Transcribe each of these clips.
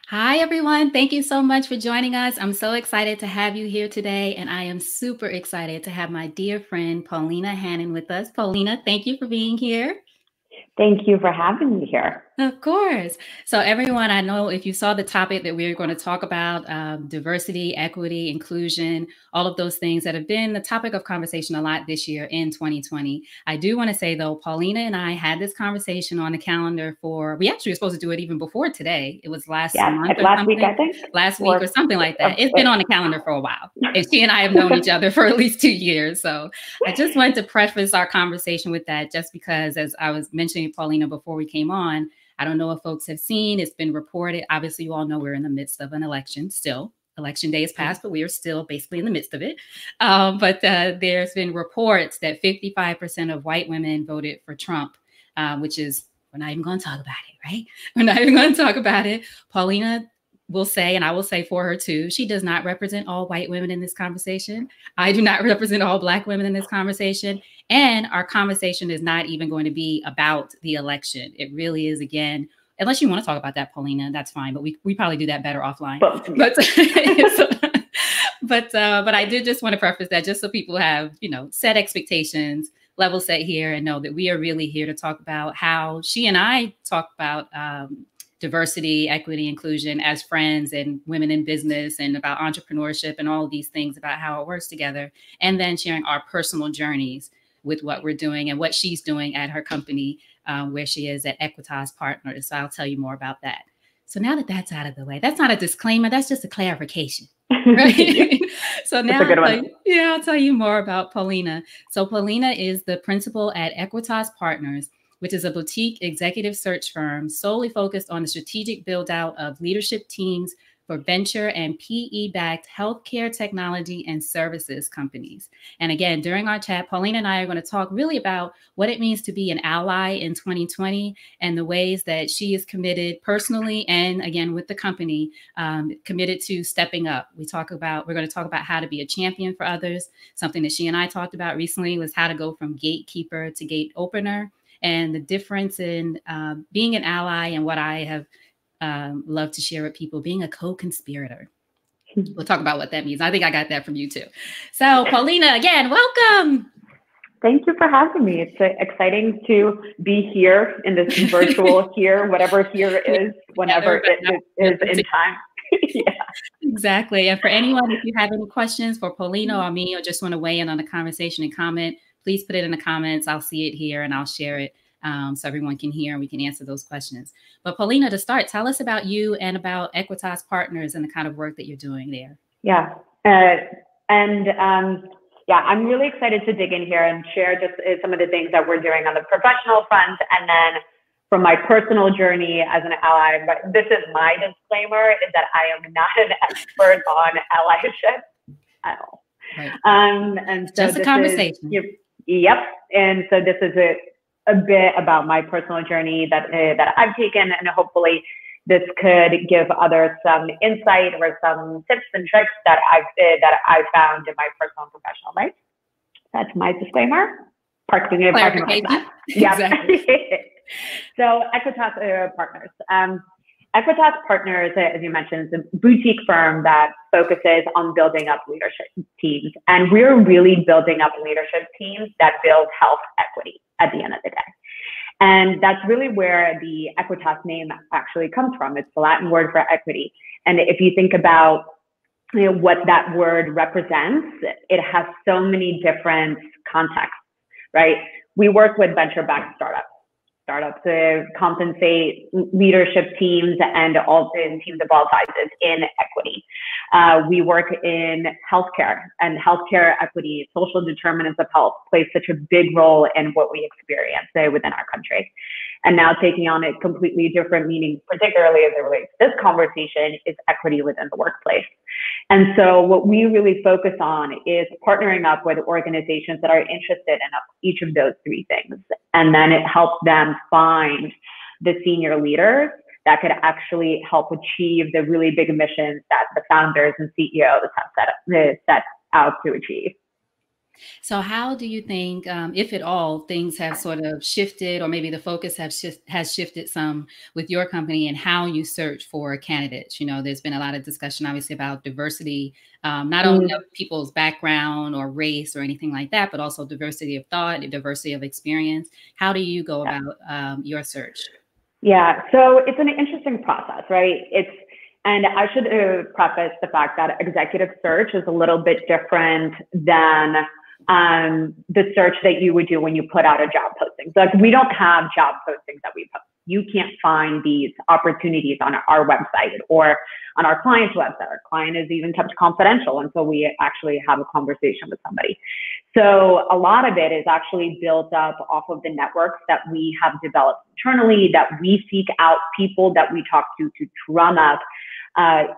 Hi, everyone. Thank you so much for joining us. I'm so excited to have you here today, and I am super excited to have my dear friend Paulina Hannon with us. Paulina, thank you for being here. Thank you for having me here. Of course. So, everyone, I know if you saw the topic that we're going to talk about diversity, equity, inclusion, all of those things that have been the topic of conversation a lot this year in 2020. I do want to say, though, Paulina and I had this conversation on the calendar we actually were supposed to do it even before today. It was last Yes, month like or last week, I something, think, last week or or something like uh, that. It's been on the calendar for a while. And she and I have known each other for at least 2 years. So I just wanted to preface our conversation with that, just because, as I was mentioning, Paulina, before we came on, I don't know if folks have seen, it's been reported. Obviously, you all know we're in the midst of an election still. Election day has passed, but we are still basically in the midst of it. But there's been reports that 55% of white women voted for Trump, which is, we're not even going to talk about it, right? We're not even going to talk about it. Paulina will say, and I will say for her too, she does not represent all white women in this conversation. I do not represent all Black women in this conversation. And our conversation is not even going to be about the election. It really is, again, unless you want to talk about that, Paulina, that's fine. But we probably do that better offline. yeah. But I did just want to preface that, just so people have, set expectations, level set here, and know that we are really here to talk about how she and I talk about diversity, equity, inclusion as friends and women in business, and about entrepreneurship and all of these things, about how it works together, and then sharing our personal journeys with what we're doing and what she's doing at her company, where she is at Equitas Partners. So I'll tell you more about that. So now that that's out of the way, that's not a disclaimer, that's just a clarification. Right. So now I'll tell you more about Paulina. So Paulina is the principal at Equitas Partners, which is a boutique executive search firm solely focused on the strategic build out of leadership teams for venture and PE-backed healthcare technology and services companies. And again, during our chat, Paulina and I are going to talk really about what it means to be an ally in 2020 and the ways that she is committed personally and, again, with the company, committed to stepping up. We're going to talk about how to be a champion for others. Something that she and I talked about recently was how to go from gatekeeper to gate opener, and the difference in being an ally and what I have love to share with people, being a co-conspirator. We'll talk about what that means. I think I got that from you too. So Paulina, again, welcome. Thank you for having me. It's exciting to be here in this virtual here, whatever here is, whenever it is in time. Yeah. Exactly. And for anyone, if you have any questions for Paulina or me, or just want to weigh in on the conversation and comment, please put it in the comments. I'll see it here and I'll share it so everyone can hear and we can answer those questions. But Paulina, to start, tell us about you and about Equitas Partners and the kind of work that you're doing there. Yeah. I'm really excited to dig in here and share just some of the things that we're doing on the professional front, and then from my personal journey as an ally. But this is my disclaimer, is that I am not an expert on allyship at all. Right. And so just a conversation. Yep. And so this is a bit about my personal journey that I've taken, and hopefully this could give others some insight or some tips and tricks that I've found in my personal and professional life. That's my disclaimer. Parking like that. Yeah. Exactly. So Equitas Partners. Equitas Partners, as you mentioned, is a boutique firm that focuses on building up leadership teams. And we're really building up leadership teams that build health equity at the end of the day. And that's really where the Equitas name actually comes from. It's the Latin word for equity. And if you think about what that word represents, it has so many different contexts, right? We work with venture-backed startups to compensate leadership teams and all teams of all sizes in equity. We work in healthcare, and healthcare equity, social determinants of health plays such a big role in what we experience within our country. And now taking on a completely different meaning, particularly as it relates to this conversation, is equity within the workplace. And so what we really focus on is partnering up with organizations that are interested in each of those three things. And then it helps them find the senior leaders that could actually help achieve the really big missions that the founders and CEOs have set out to achieve. So how do you think, if at all, things have sort of shifted, or maybe the focus has shifted some with your company and how you search for candidates? You know, there's been a lot of discussion, obviously, about diversity, not only of people's background or race or anything like that, but also diversity of thought, diversity of experience. How do you go about your search? Yeah, so it's an interesting process, right? And I should preface the fact that executive search is a little bit different than the search that you would do when you put out a job posting. So, like, we don't have job postings that we post. You can't find these opportunities on our website or on our client's website. Our client is even kept confidential until we actually have a conversation with somebody. So a lot of it is actually built up off of the networks that we have developed internally, that we seek out people that we talk to drum up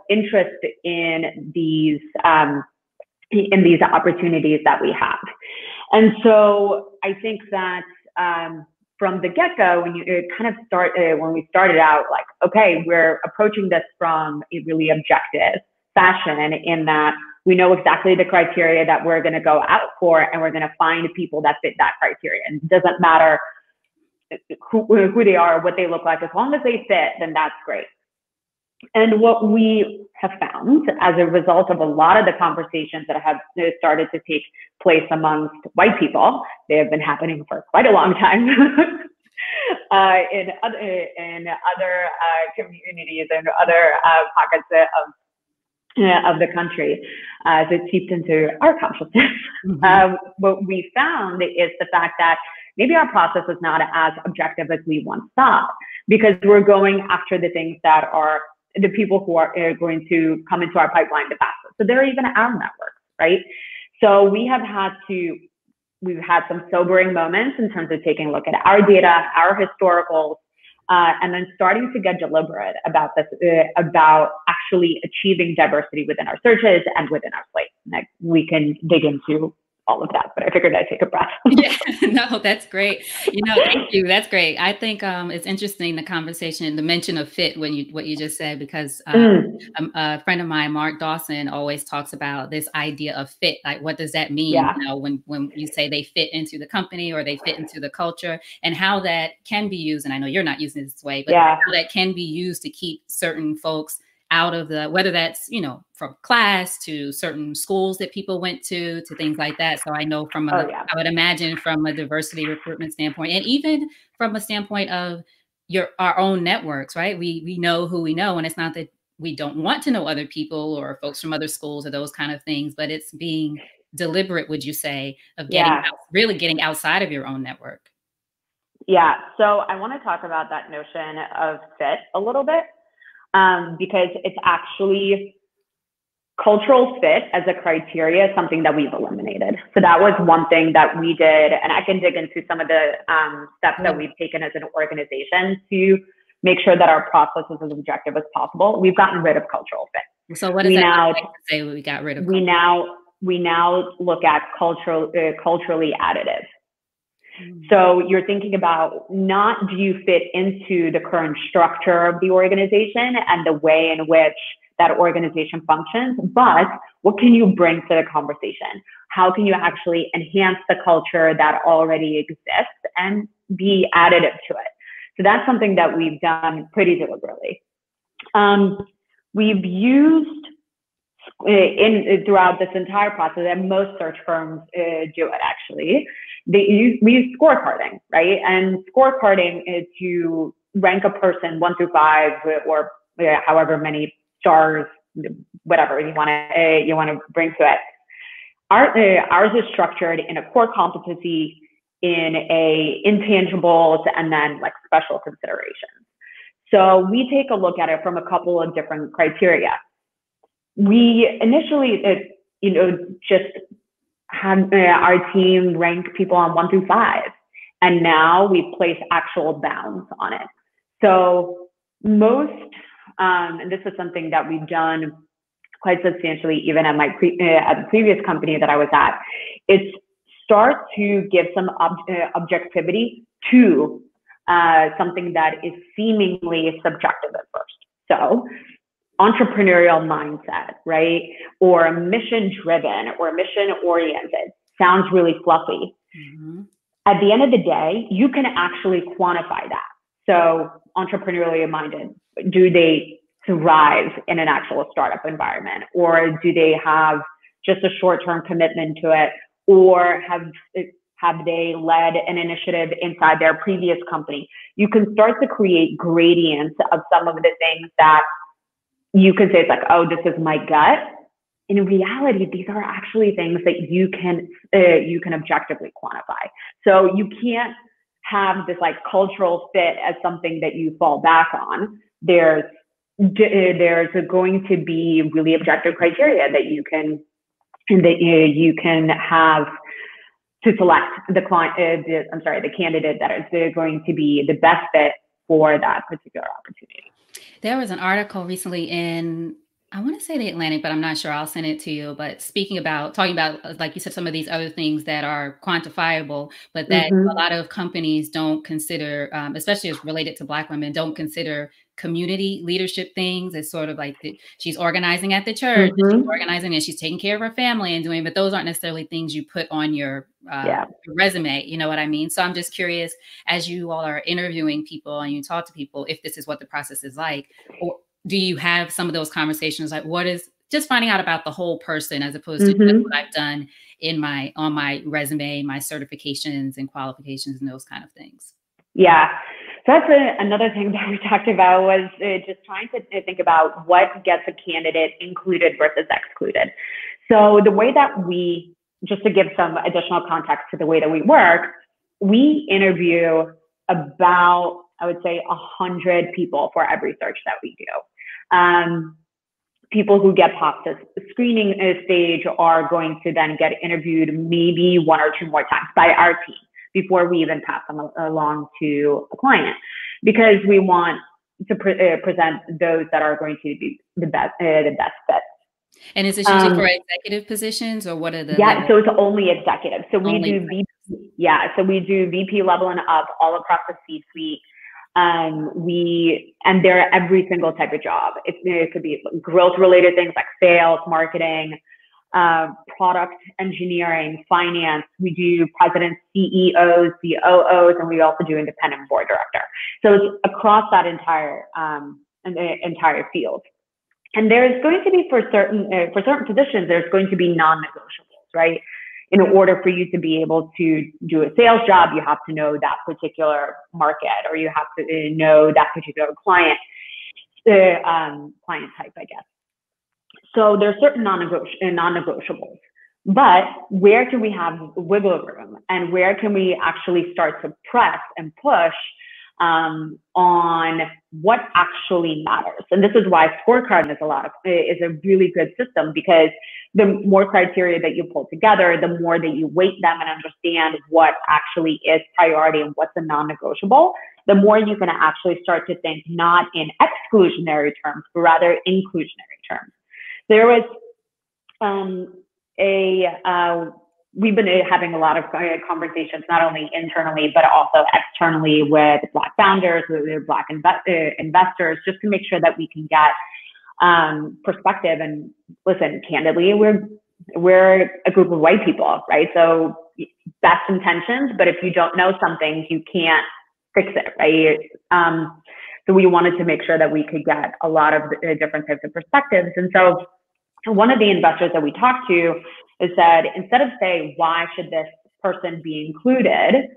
interest in these opportunities that we have. And so I think that from the get-go, when we started out, like, okay, we're approaching this from a really objective fashion, in that we know exactly the criteria that we're going to go out for, and we're going to find people that fit that criteria. And it doesn't matter who they are, what they look like, as long as they fit, then that's great. And what we have found as a result of a lot of the conversations that have started to take place amongst white people, they have been happening for quite a long time in other communities and other pockets of the country, as it seeped into our consciousness. What we found is the fact that maybe our process is not as objective as we once thought, because we're going after the things that are the people who are going to come into our pipeline the fastest. So they're even our networks, right? So we've had some sobering moments in terms of taking a look at our data, our historicals, and then starting to get deliberate about this, about actually achieving diversity within our searches and within our slate. Like, we can dig into all of that, but I figured I'd take a breath. Yeah, no, that's great. Thank you. That's great. I think it's interesting, the conversation, the mention of fit, what you just said, because a friend of mine, Mark Dawson, always talks about this idea of fit. Like, what does that mean? Yeah. When you say they fit into the company or they fit into the culture, and how that can be used. And I know you're not using it this way, but how that can be used to keep certain folks out of whether that's, from class to certain schools that people went to things like that. So I know I would imagine from a diversity recruitment standpoint, and even from a standpoint of our own networks, right? We know who we know, and it's not that we don't want to know other people or folks from other schools or those kind of things, but it's being deliberate, would you say, of really getting outside of your own network? Yeah. So I want to talk about that notion of fit a little bit. Because it's actually cultural fit as a criteria, something that we've eliminated. So that was one thing that we did, and I can dig into some of the steps that we've taken as an organization to make sure that our process is as objective as possible. We've gotten rid of cultural fit. So what does that mean to say we got rid of? We now look at culturally additive. So you're thinking about, not do you fit into the current structure of the organization and the way in which that organization functions, but what can you bring to the conversation? How can you actually enhance the culture that already exists and be additive to it? So that's something that we've done pretty deliberately. We've used throughout this entire process, and most search firms do it actually. We use scorecarding, right? And scorecarding is to rank a person 1 through 5, or however many stars, whatever you want to bring to it. Ours is structured in a core competency, in a intangibles, and then like special considerations. So we take a look at it from a couple of different criteria. We initially, just had our team rank people on 1 through 5, and now we place actual bounds on it. So most, and this is something that we've done quite substantially, even at at the previous company that I was at, it's start to give some objectivity to something that is seemingly subjective at first. So entrepreneurial mindset, right? Or mission driven or mission oriented. sounds really fluffy. Mm-hmm. At the end of the day, you can actually quantify that. So entrepreneurially minded, do they thrive in an actual startup environment, or do they have just a short-term commitment to it, or have they led an initiative inside their previous company? You can start to create gradients of some of the things that you can say it's like, oh, this is my gut. In reality, these are actually things that you can objectively quantify. So you can't have this like cultural fit as something that you fall back on. There's going to be really objective criteria that you can have to select the candidate that is going to be the best fit for that particular opportunity. There was an article recently in, I want to say the Atlantic, but I'm not sure. I'll send it to you. But talking about, like you said, some of these other things that are quantifiable, but that a lot of companies don't consider, especially as related to Black women, don't consider community leadership things. It's sort of like she's organizing at the church, she's organizing and she's taking care of her family and doing, but those aren't necessarily things you put on your resume. You know what I mean? So I'm just curious, as you all are interviewing people and you talk to people, if this is what the process is like, or do you have some of those conversations like what is just finding out about the whole person as opposed to just what I've done on my resume, my certifications and qualifications and those kind of things? Yeah. So that's another thing that we talked about was just trying to think about what gets a candidate included versus excluded. So the way that just to give some additional context to the way that we work, we interview about, I would say, 100 people for every search that we do. People who get past the screening stage are going to then get interviewed maybe one or two more times by our team before we even pass them along to a client, because we want to present those that are going to be the best fit. And is it usually for executive positions, or what are the? Yeah, so it's only executive. So we do VP level and up all across the C-suite. And they're every single type of job. It could be growth related things like sales, marketing, product engineering, finance. We do presidents, CEOs, COOs, and we also do independent board director. So it's across that entire field. And there's going to be for certain positions, there's going to be non-negotiables, right? In order for you to be able to do a sales job, you have to know that particular market, or you have to know that particular client type, I guess. So there's certain non-negotiables, but where can we have wiggle room, and where can we actually start to press and push on what actually matters? And this is why scorecard is a really good system, because the more criteria that you pull together, the more that you weight them and understand what actually is priority and what's a non-negotiable, the more you can actually start to think not in exclusionary terms, but rather inclusionary terms. There was we've been having a lot of conversations, not only internally, but also externally with Black founders, with Black investors, just to make sure that we can get perspective. And listen, candidly, we're a group of white people, right? So best intentions, but if you don't know something, you can't fix it, right? So we wanted to make sure that we could get a lot of different types of perspectives. And so one of the investors that we talked to is said, instead of saying, why should this person be included,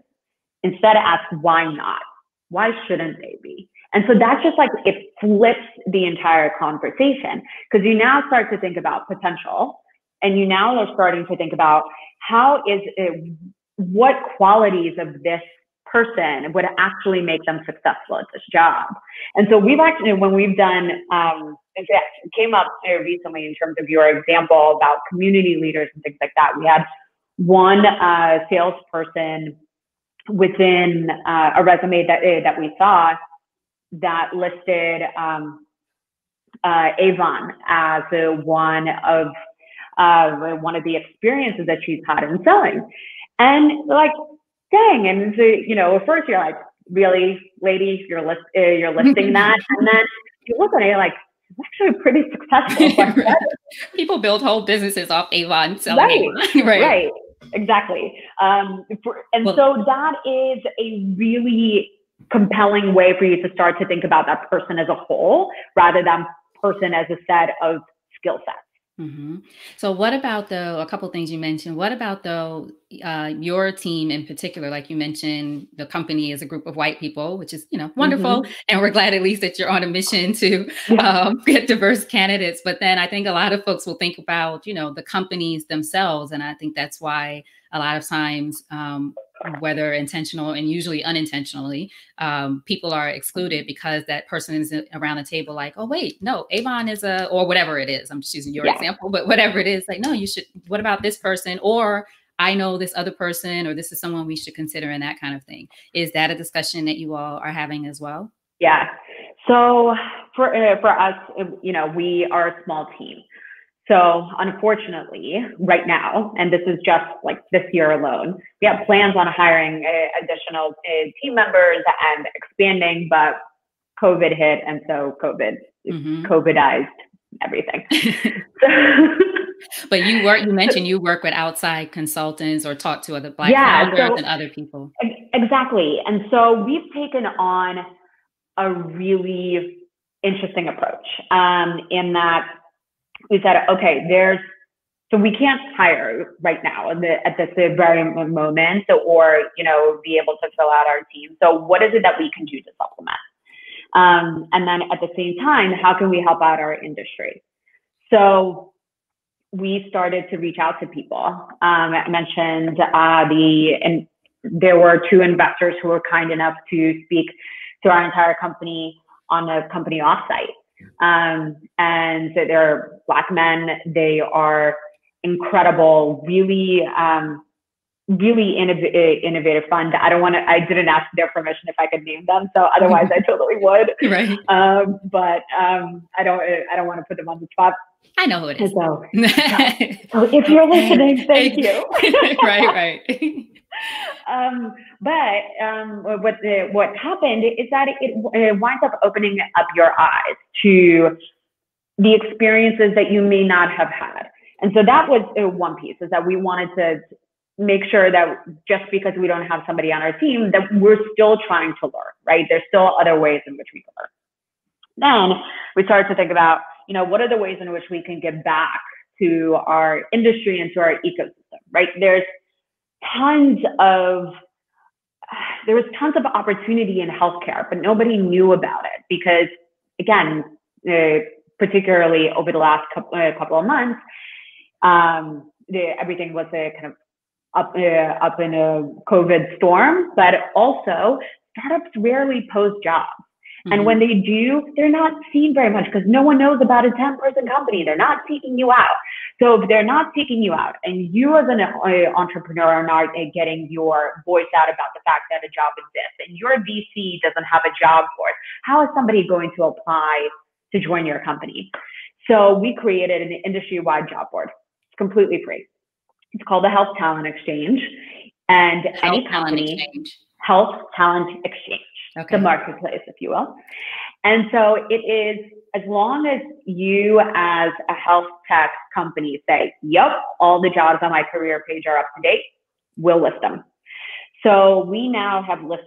instead ask, why not? Why shouldn't they be? And so that's just like, it flips the entire conversation, because you now start to think about potential, and you now are starting to think about what qualities of this person would actually make them successful at this job. And so we've actually, when we've done, it came up recently in terms of your example about community leaders and things like that. We had one salesperson within a resume that we saw that listed Avon as one of the experiences that she's had in selling. And like, dang, and so, at first you're like, really, lady, you're listing that, and then you look at it, you're like, it's actually pretty successful. Right. People build whole businesses off Avon selling Avon. Right. Exactly. So that is a really compelling way for you to start to think about that person as a whole rather than person as a set of skill sets. Mm-hmm. So what about a couple of things you mentioned, what about your team in particular? Like you mentioned, the company is a group of white people, which is, wonderful. Mm-hmm. And we're glad at least that you're on a mission to get diverse candidates. But then I think a lot of folks will think about, the companies themselves. And I think that's why a lot of times, whether intentional and usually unintentionally, people are excluded because that person is around the table like, oh, wait, no, Avon is or whatever it is. I'm just using your example, but whatever it is, like, no, you should, what about this person? Or I know this other person, or this is someone we should consider, and that kind of thing. Is that a discussion that you all are having as well? Yeah. So for us, we are a small team. So unfortunately, right now, and this is just like this year alone, we have plans on hiring additional team members and expanding, but COVID hit, and so COVIDized everything. But you mentioned you work with outside consultants or talk to other Black founders and other people. Exactly. And so we've taken on a really interesting approach in that we said, okay, so we can't hire right now at this very moment or, be able to fill out our team. So what is it that we can do to supplement? And then at the same time, how can we help out our industry? So we started to reach out to people. I mentioned and there were 2 investors who were kind enough to speak to our entire company on the company offsite. And so they're Black men. They are incredible, really, really innovative fund. I didn't ask their permission if I could name them. So otherwise I totally would. Right. But I don't want to put them on the spot. I know who it is. So if you're listening, thank you. Right. What happened is that it winds up opening up your eyes to the experiences that you may not have had. And so that was one piece, is that we wanted to make sure that just because we don't have somebody on our team, that we're still trying to learn, right? There's still other ways in which we can learn. Then we started to think about, what are the ways in which we can give back to our industry and to our ecosystem, right? There was tons of opportunity in healthcare, but nobody knew about it because, again, particularly over the last couple of months, everything was kind of up in a COVID storm, but also startups rarely post jobs. Mm-hmm. And when they do, they're not seen very much because no one knows about a 10-person company. They're not seeking you out. So if they're not seeking you out and you as an entrepreneur are not getting your voice out about the fact that a job exists and your VC doesn't have a job board, how is somebody going to apply to join your company? So we created an industry-wide job board. It's completely free. It's called the Health Talent Exchange. And any company, Health Talent Exchange. Okay. The marketplace, if you will. And so it is, as long as you as a health tech company say, yep, all the jobs on my career page are up to date, we'll list them. So we now have live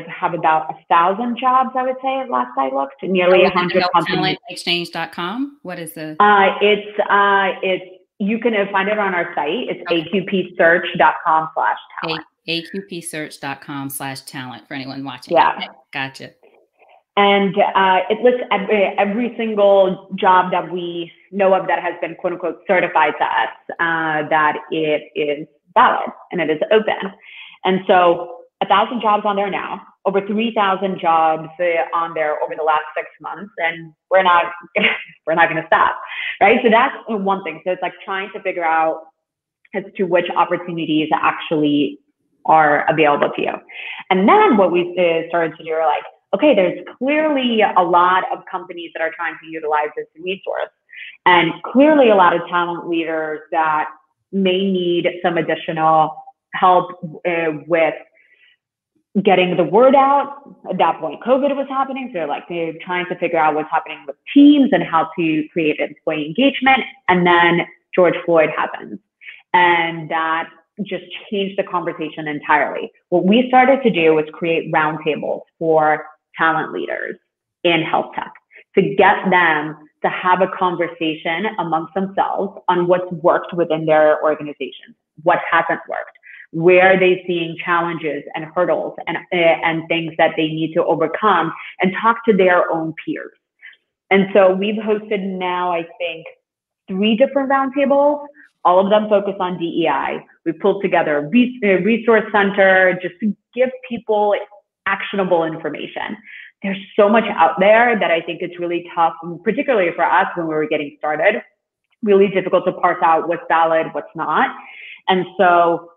have about 1,000 jobs, I would say, at last I looked, nearly 100 companies. HealthTalentExchange.com? What is the? You can find it on our site. It's aqpsearch.com/talent. aqpsearch.com/talent for anyone watching. Yeah. Okay, gotcha. And it lists every single job that we know of that has been quote unquote certified to us, that it is valid and it is open. And so 1,000 jobs on there now, over 3,000 jobs on there over the last 6 months, and we're not going to stop, right? So that's one thing. So it's like trying to figure out as to which opportunities actually are available to you. And then what we started to do are like, okay, there's clearly a lot of companies that are trying to utilize this resource, and clearly a lot of talent leaders that may need some additional help with getting the word out. At that point, COVID was happening. So they're trying to figure out what's happening with teams and how to create employee engagement. And then George Floyd happens. And that just changed the conversation entirely. What we started to do was create roundtables for talent leaders in health tech to get them to have a conversation amongst themselves on what's worked within their organization, what hasn't worked, where are they seeing challenges and hurdles and things that they need to overcome, and talk to their own peers. And so we've hosted now, I think, 3 different roundtables. All of them focus on DEI. We pulled together a resource center just to give people actionable information. There's so much out there that I think it's really tough, particularly for us when we were getting started, really difficult to parse out what's valid, what's not. And so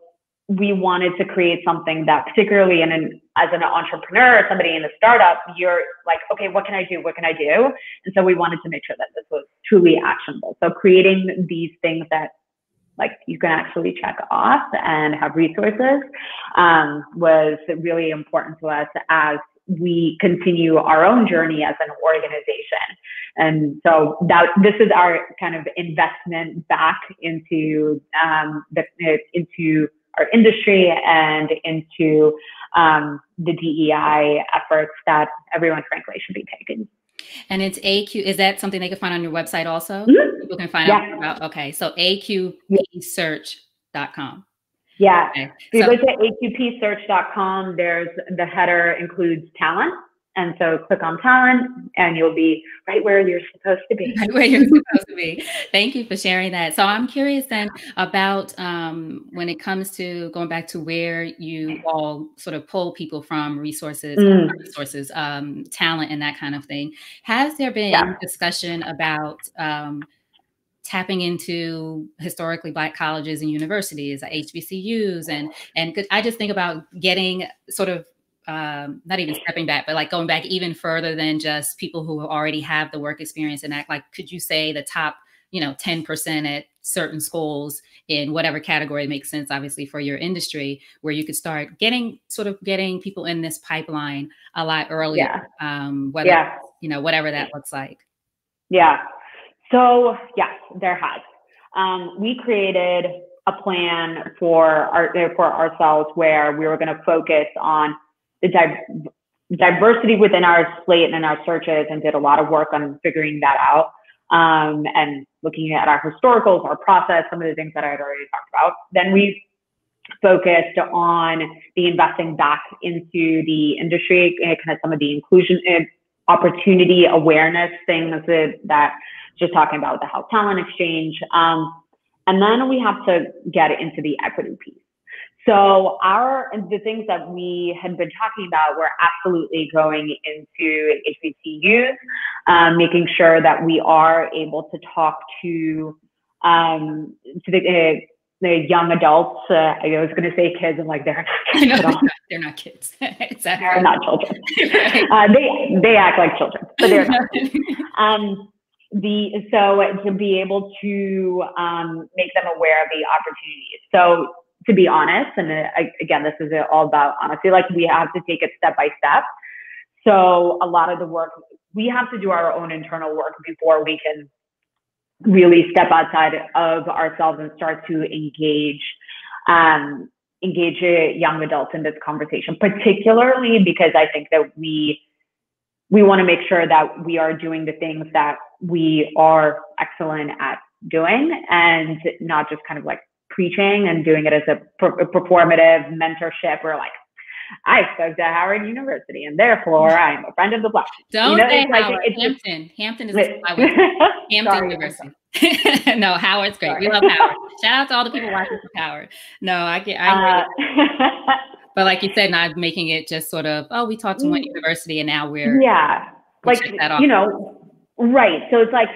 we wanted to create something that, particularly as an entrepreneur, somebody in a startup, you're like, okay, what can I do? What can I do? And so we wanted to make sure that this was truly actionable. So creating these things that like you can actually check off and have resources was really important to us as we continue our own journey as an organization. And so this is our kind of investment back into into our industry and into the DEI efforts that everyone, frankly, should be taking. And it's AQ. Is that something they can find on your website also? Mm-hmm. People can find out about. Okay, so aqpsearch.com. Yeah. Okay. If you go to aqpsearch.com, there's the header includes talent. And so click on talent and you'll be right where you're supposed to be. Right where you're supposed to be. Thank you for sharing that. So I'm curious then about when it comes to going back to where you all sort of pull people from, resources, talent and that kind of thing. Has there been any discussion about tapping into historically Black colleges and universities, HBCUs, and I just think about getting sort of not even stepping back, but like going back even further than just people who already have the work experience and act like, could you say the top, 10% at certain schools in whatever category makes sense, obviously for your industry, where you could start getting people in this pipeline a lot earlier, whatever that looks like. Yeah. So yes, there has. We created a plan for ourselves where we were going to focus on the diversity within our slate and our searches, and did a lot of work on figuring that out and looking at our historicals, our process, some of the things that I had already talked about. Then we focused on the investing back into the industry, kind of some of the inclusion, opportunity awareness things that just talking about the Health Talent Exchange. And then we have to get into the equity piece. So the things that we had been talking about were absolutely going into HBCUs, making sure that we are able to talk to the young adults. I was going to say kids, and like they're not kids. Exactly. They're not children. They act like children, but they're not. So to be able to make them aware of the opportunities. So to be honest, and again, this is all about honesty, like we have to take it step by step. So a lot of the work, we have to do our own internal work before we can really step outside of ourselves and start to engage young adults in this conversation, particularly because I think that we want to make sure that we are doing the things that we are excellent at doing, and not just kind of like preaching and doing it as a performative mentorship, or like, I spoke to Howard University and therefore I'm a friend of the Black. Don't say Howard. Hampton is Hampton University. No, Howard's great. We love Howard. Shout out to all the people watching for Howard. No, I but like you said, not making it just sort of, we talked to one university and now we're right. So it's like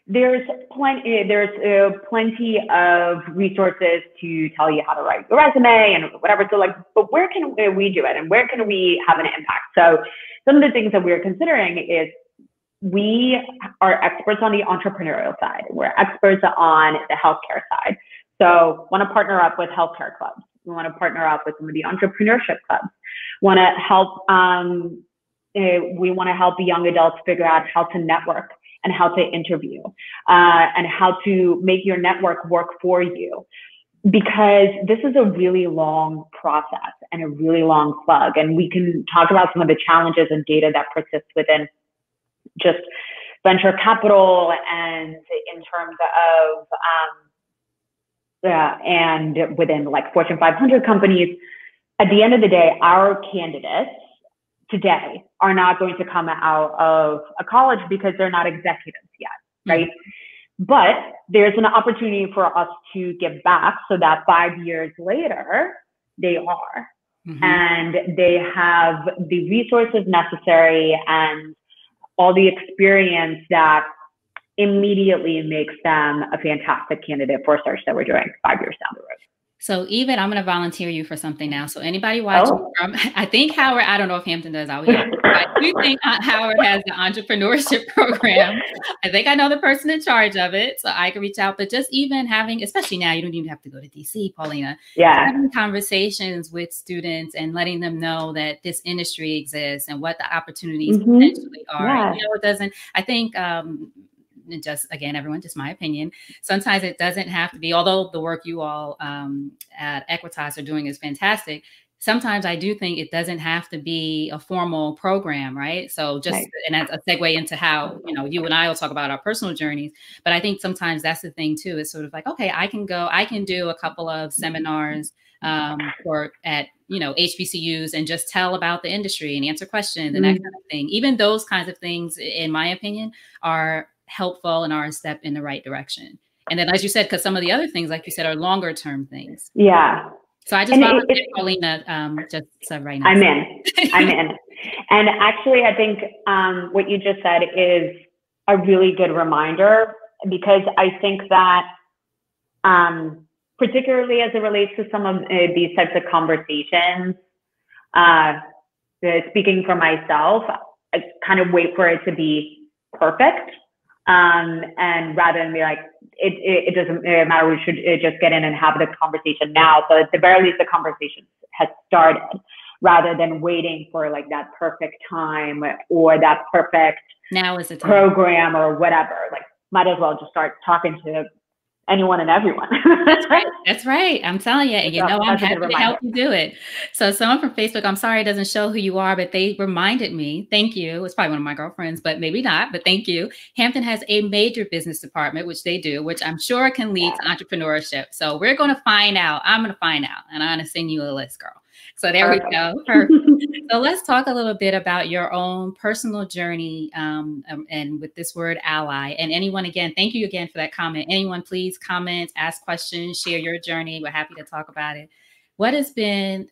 there's plenty of resources to tell you how to write your resume and whatever. So like, but where can we do it, and where can we have an impact? So some of the things that we're considering is we are experts on the entrepreneurial side. We're experts on the healthcare side. So want to partner up with healthcare clubs. We want to partner up with some of the entrepreneurship clubs. Want to help. We want to help young adults figure out how to network and how to interview, and how to make your network work for you. because this is a really long process and a really long slug. And we can talk about some of the challenges and data that persist within just venture capital and in terms of, and within like Fortune 500 companies. At the end of the day, our candidates today are not going to come out of a college because they're not executives yet, right? But there's an opportunity for us to give back so that 5 years later, they are. And they have the resources necessary and all the experience that immediately makes them a fantastic candidate for a search that we're doing 5 years down the road. So even I'm going to volunteer you for something now. So anybody watching from, I think Howard, I don't know if Hampton does out here. I do think Howard has the entrepreneurship program. I think I know the person in charge of it, so I can reach out. But just even having, especially now, you don't even have to go to DC, Paulina. Yeah. Having conversations with students and letting them know that this industry exists and what the opportunities potentially are. Yeah. You know, it doesn't, I think, just again, everyone, just my opinion. Sometimes it doesn't have to be, although the work you all at Equitas are doing is fantastic. Sometimes I do think it doesn't have to be a formal program, right? So just, and that's a segue into how, you know, you and I will talk about our personal journeys, but I think sometimes that's the thing too, is sort of like, okay, I can do a couple of seminars or at, you know, HBCUs and just tell about the industry and answer questions and that kind of thing. Even those kinds of things, in my opinion, are helpful and are a step in the right direction. And then, as you said, because some of the other things, like you said, are longer term things. Yeah. So I just volunteered Paulina just said right now. I'm in. And actually, I think what you just said is a really good reminder, because I think that particularly as it relates to some of these types of conversations, speaking for myself, I kind of wait for it to be perfect. And rather than be like, it doesn't matter, we should just get in and have the conversation now. So at the very least, the conversation has started, rather than waiting for like that perfect time or that perfect now is the time program or whatever. Like, might as well just start talking to anyone and everyone. That's right. That's right. I'm telling you, and you know, I'm happy to help you do it. So someone from Facebook, I'm sorry it doesn't show who you are, but they reminded me, thank you. It's probably one of my girlfriends, but maybe not, but thank you. Hampton has a major business department, which they do, which I'm sure can lead to entrepreneurship. So we're going to find out. I'm going to find out, and I'm going to send you a list, girl. So there we go. Perfect. So let's talk a little bit about your own personal journey and with this word ally. And anyone, again, thank you again for that comment. Anyone, please comment, ask questions, share your journey. We're happy to talk about it.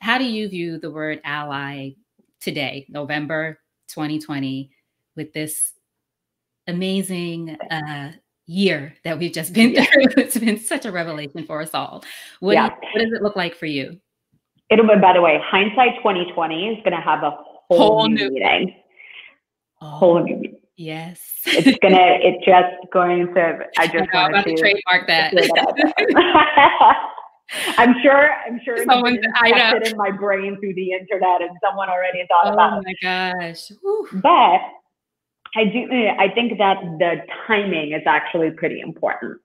How do you view the word ally today, November 2020, with this amazing year that we've just been through? It's been such a revelation for us all. What does it look like for you? By the way, hindsight 2020 is going to have a whole new meaning. Whole new meaning. Yes. I just want to trademark that. I'm sure someone it in my brain through the internet, and someone already thought about it. Oh my gosh. Whew. But I think that the timing is actually pretty important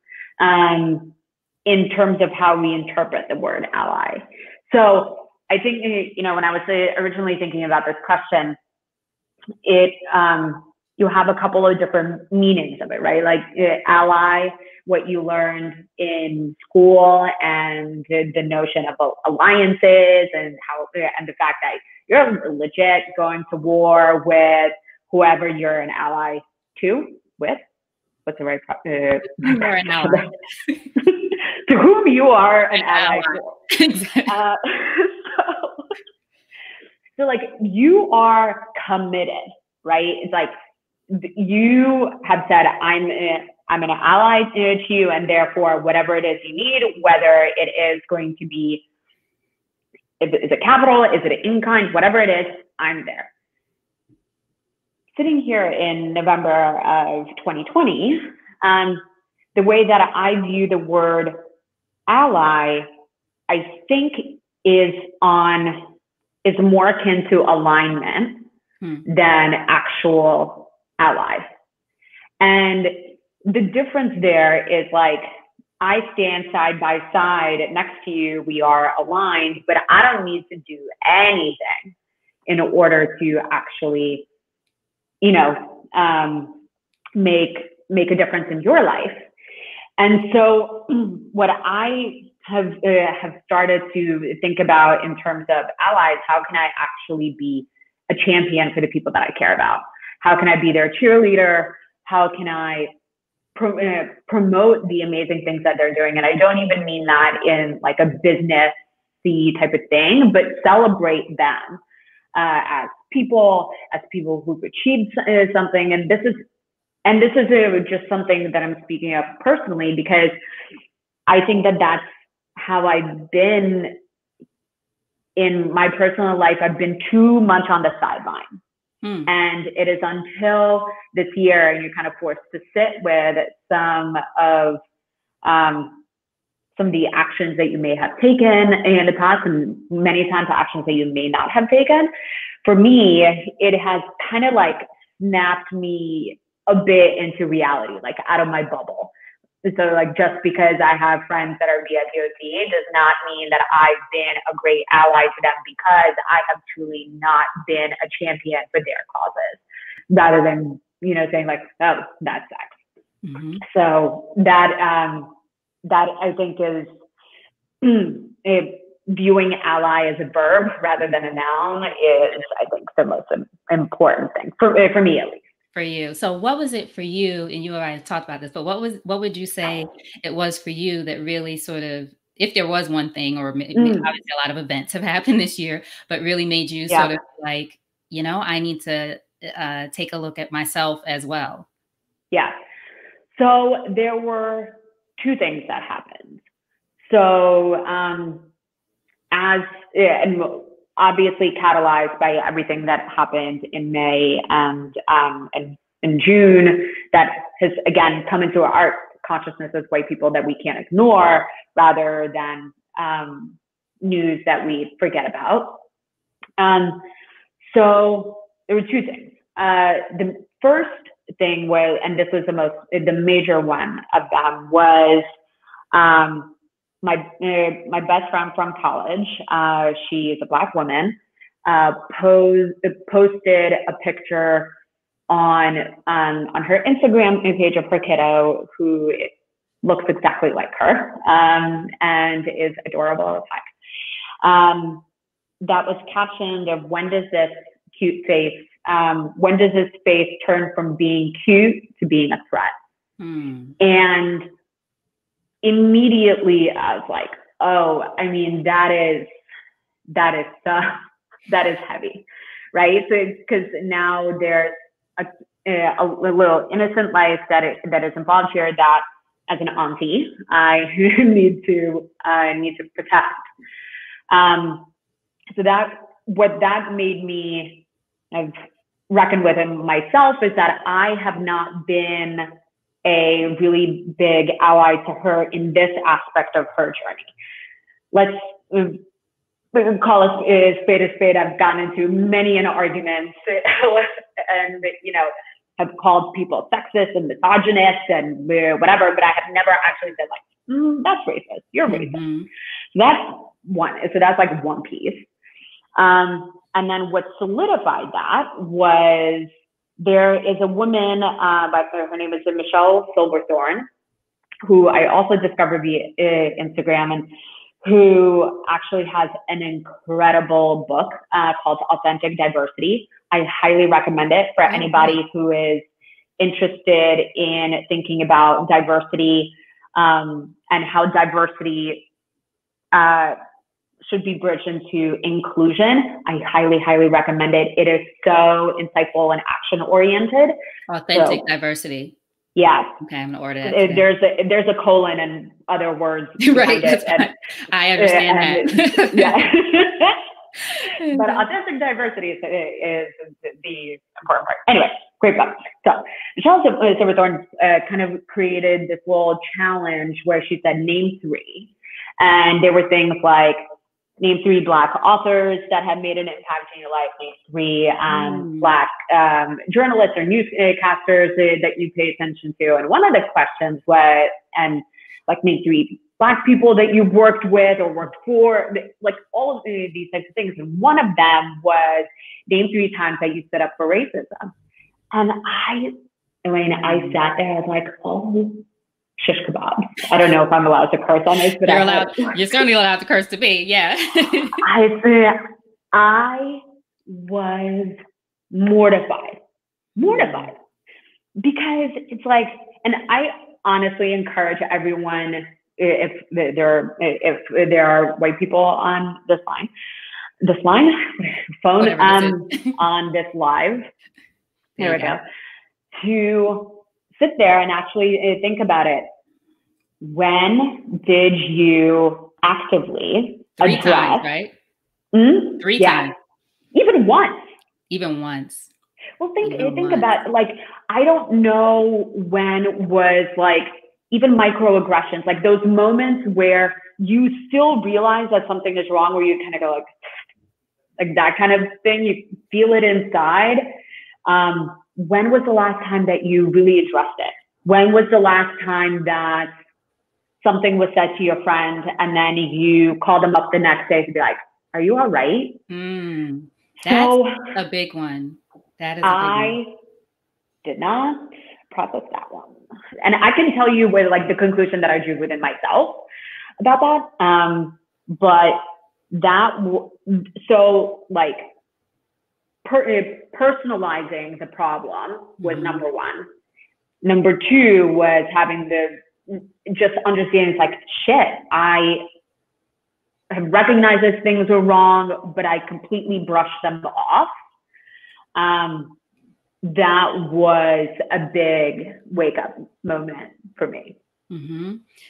in terms of how we interpret the word ally. So I think, when I was originally thinking about this question, you have a couple of different meanings of it, right? Like ally, what you learned in school, and the notion of alliances and the fact that you're legit going to war with whoever you're an ally with. What's the right? You're an ally. To whom you are an ally for. Exactly. So like you are committed, right? It's like you have said, I'm an ally to you, and therefore whatever it is you need, whether it is going to be, is it capital, is it in kind, whatever it is, I'm there. Sitting here in November of 2020, the way that I view the word ally, I think is more akin to alignment than actual ally. And the difference there is like, I stand side by side next to you. We are aligned, but I don't need to do anything in order to actually, you know, make a difference in your life. And so what I have started to think about in terms of allies, how can I actually be a champion for the people that I care about? How can I be their cheerleader? How can I promote the amazing things that they're doing? And I don't even mean that in like a business-y type of thing, but celebrate them as people who've achieved something. And this is just something that I'm speaking of personally, because I think that that's how I've been in my personal life. I've been too much on the sideline. And it is until this year, and you're kind of forced to sit with some of the actions that you may have taken in the past, and many times actions that you may not have taken. For me, it has kind of like snapped me a bit into reality, like out of my bubble. So like, just because I have friends that are BIPOC does not mean that I've been a great ally to them, because I have truly not been a champion for their causes, rather than, you know, saying like, oh, that's sex. Mm-hmm. So that I think is viewing ally as a verb rather than a noun is, I think, the most important thing for me, at least. For you. So what was it for you? And you and I talked about this, but what would you say it was for you that really sort of, if there was one thing, or obviously a lot of events have happened this year, but really made you sort of like, you know, I need to take a look at myself as well? Yeah. So there were two things that happened. So and obviously catalyzed by everything that happened in May and in June, that has again come into our consciousness as white people that we can't ignore, rather than news that we forget about. So there were two things. The first thing was, and this was the major one of them, was my best friend from college. She is a Black woman. Posted a picture on her Instagram page of her kiddo, who looks exactly like her, and is adorable as heck. That was captioned of, when does this cute face, when does this face turn from being cute to being a threat? And immediately I was like, oh, I mean, that is heavy, right? So, because now there's a little innocent life that is involved here, that as an auntie, I need to protect. So what that made me have reckoned with in myself is that I have not been a really big ally to her in this aspect of her journey. Let's call it spade a spade. I've gotten into many an arguments and, you know, have called people sexist and misogynist and whatever, but I have never actually said like, that's racist, you're racist. That's one. So that's like one piece. And then what solidified that was, there is a woman, her name is Michelle Silverthorne, who I also discovered via Instagram, and who actually has an incredible book called Authentic Diversity. I highly recommend it for anybody who is interested in thinking about diversity and how diversity should be bridged into inclusion. I highly, highly recommend it. It is so insightful and action-oriented. Authentic diversity. Yeah. Okay, I'm gonna order it. There's a colon and other words. Right. I understand that. Yeah. But authentic diversity is the important part. Anyway, great book. So Michelle Silverthorne kind of created this little challenge where she said, name three. And there were things like, name three Black authors that have made an impact in your life. Name three Black journalists or newscasters that you pay attention to. And one of the questions was, and like name 3 Black people that you've worked with or worked for, like all of these types of things. And one of them was name 3 times that you stood up for racism. And Elena, I sat there, I was like, oh, shish kebabs. I don't know if I'm allowed to curse on this, but you're certainly allowed to curse to me, yeah. I was mortified, because it's like, and I honestly encourage everyone, if there are white people on this phone, on this live, there we go, to sit there and actually think about it. When did you actively 3 address, times, right? 3 times. Even once. Well, think about, like, I don't know when was, like, even microaggressions, like those moments where you still realize that something is wrong, where you kind of go like that kind of thing, you feel it inside. When was the last time that you really addressed it? When was the last time that something was said to your friend and then you called them up the next day to be like, are you all right? That's a big one. That is a big one. I did not process that one. And I can tell you with, like, the conclusion that I drew within myself about that. But so, like, personalizing the problem was number 1. Number 2 was having just understanding, it's like, shit, I have recognized those things were wrong, but I completely brushed them off. That was a big wake up moment for me.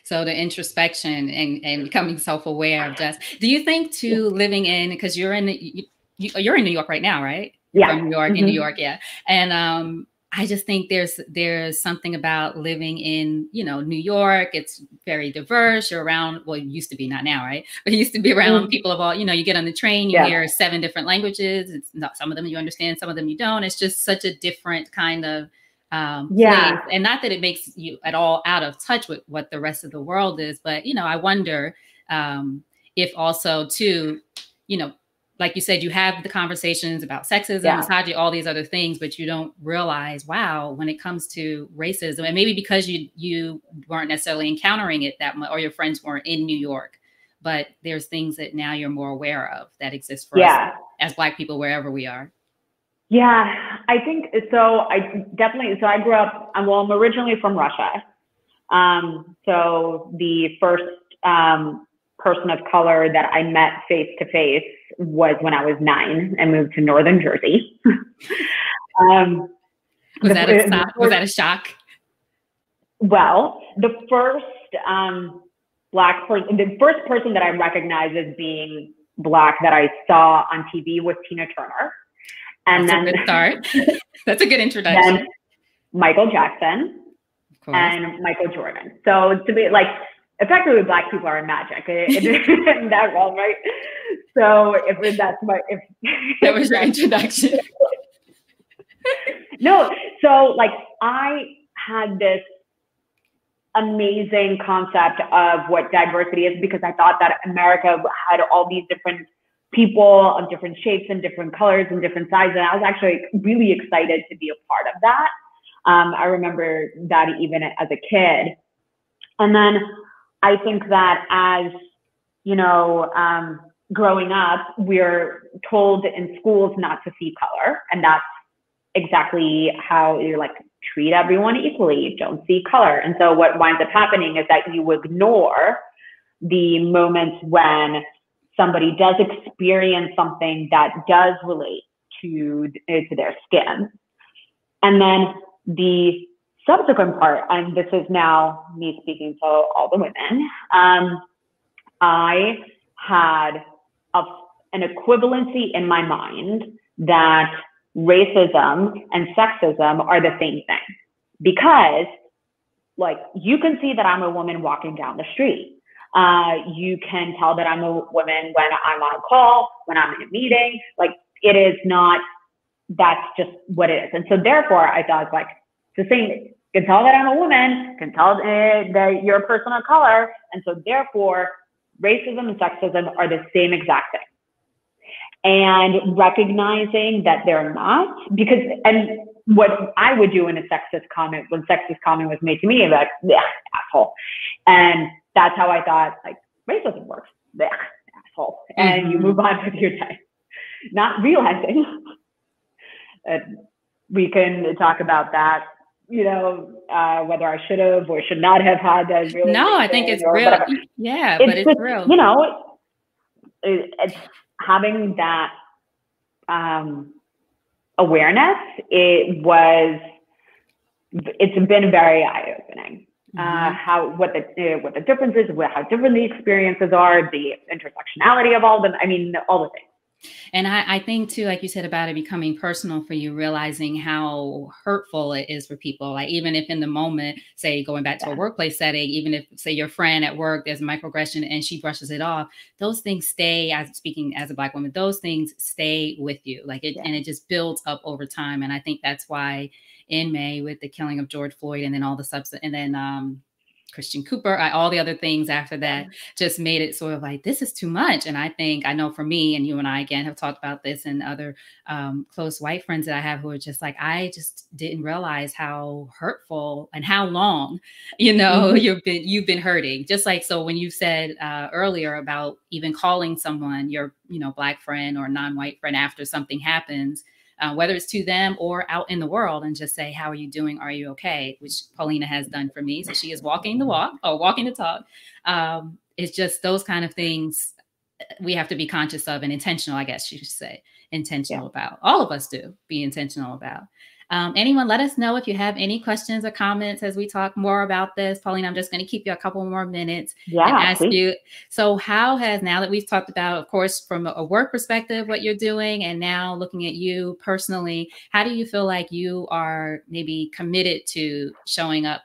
So the introspection and becoming self-aware of just, do you think too, living in, because you're in New York right now, right? Yeah. From New York, in New York. Yeah. And, I just think there's something about living in, New York. It's very diverse. You're around, well, it used to be, not now, right? But it used to be around people of all, you get on the train, you hear 7 different languages. It's not, some of them you understand, some of them you don't. It's just such a different kind of place. And not that it makes you at all out of touch with what the rest of the world is, but, I wonder if also too, like you said, you have the conversations about sexism, misogyny, all these other things, but you don't realize, wow, when it comes to racism, and maybe because you weren't necessarily encountering it that much, or your friends weren't in New York, but there's things that now you're more aware of that exist for us as Black people, wherever we are. Yeah, I think so. So I grew up, I'm originally from Russia. So the first person of color that I met face to face was when I was 9 and moved to Northern Jersey. Was that a shock? Well, the first Black person, the first person that I recognized as being Black that I saw on TV was Tina Turner. And That's a good start. That's a good introduction. Then Michael Jackson and Michael Jordan. So to be like, effectively, Black people are in magic in that realm, right? So that was your introduction. No, so like I had this amazing concept of what diversity is, because I thought that America had all these different people of different shapes and different colors and different sizes. And I was actually really excited to be a part of that. I remember that even as a kid. And then I think that as, growing up, we're told in schools not to see color. And that's exactly how you're like, treat everyone equally, don't see color. And so what winds up happening is that you ignore the moments when somebody does experience something that does relate to their skin. And then the subsequent part, and this is now me speaking to all the women, I had an equivalency in my mind that racism and sexism are the same thing, because like you can see that I'm a woman walking down the street. You can tell that I'm a woman when I'm on a call, when I'm in a meeting. Like it is not, that's just what it is. And so therefore I thought like it's the same, can tell that I'm a woman, can tell that you're a person of color. And so therefore, racism and sexism are the same exact thing. And recognizing that they're not, because, and what I would do in a sexist comment, when sexist comment was made to me, like, yeah, asshole. And that's how I thought, like, racism works, yeah, asshole. And you move on with your day, not realizing that we can talk about that, you know, whether I should have or should not have had that realization. No, I think it's real. Whatever. Yeah, but it's real. You know, it's having that awareness. It's been very eye-opening. What the difference is, how different the experiences are, the intersectionality of all of them. I mean, all the things. And I think too, like you said about it becoming personal for you, realizing how hurtful it is for people. Like even if in the moment, say going back to a workplace setting, even if say your friend at work, there's a microaggression and she brushes it off, those things stay, as speaking as a Black woman, those things stay with you. Like it, and it just builds up over time. And I think that's why in May with the killing of George Floyd and then all the substance, and then Christian Cooper, all the other things after that just made it sort of like, this is too much. And I think, I know for me, and you and I, again, have talked about this, and other close white friends that I have who are just like, I just didn't realize how hurtful and how long, you know, you've been hurting. Just like, so when you said earlier about even calling someone your, you know, Black friend or non-white friend after something happens, whether it's to them or out in the world, and just say, how are you doing? Are you okay? Which Paulina has done for me. So she is walking the walk, or walking the talk. It's just those kind of things we have to be conscious of and intentional, I guess you should say, intentional about. All of us do be intentional about. Anyone, let us know if you have any questions or comments as we talk more about this. Paulina, I'm just going to keep you a couple more minutes and ask you. So how has, now that we've talked about, of course, from a work perspective, what you're doing, and now looking at you personally, how do you feel like you are maybe committed to showing up,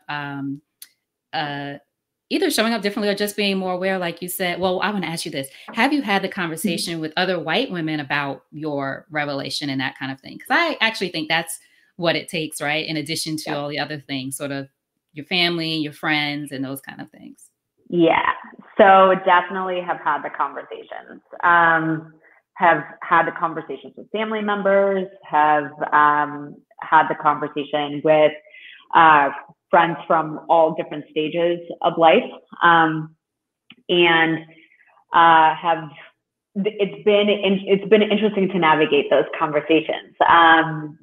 either showing up differently or just being more aware, like you said? Well, I want to ask you this. Have you had the conversation with other white women about your revelation and that kind of thing? Because I actually think that's what it takes, right? In addition to all the other things, sort of your family, your friends, and those kind of things. Yeah. So definitely have had the conversations. Have had the conversations with family members, have had the conversation with friends from all different stages of life, and have. It's been interesting to navigate those conversations,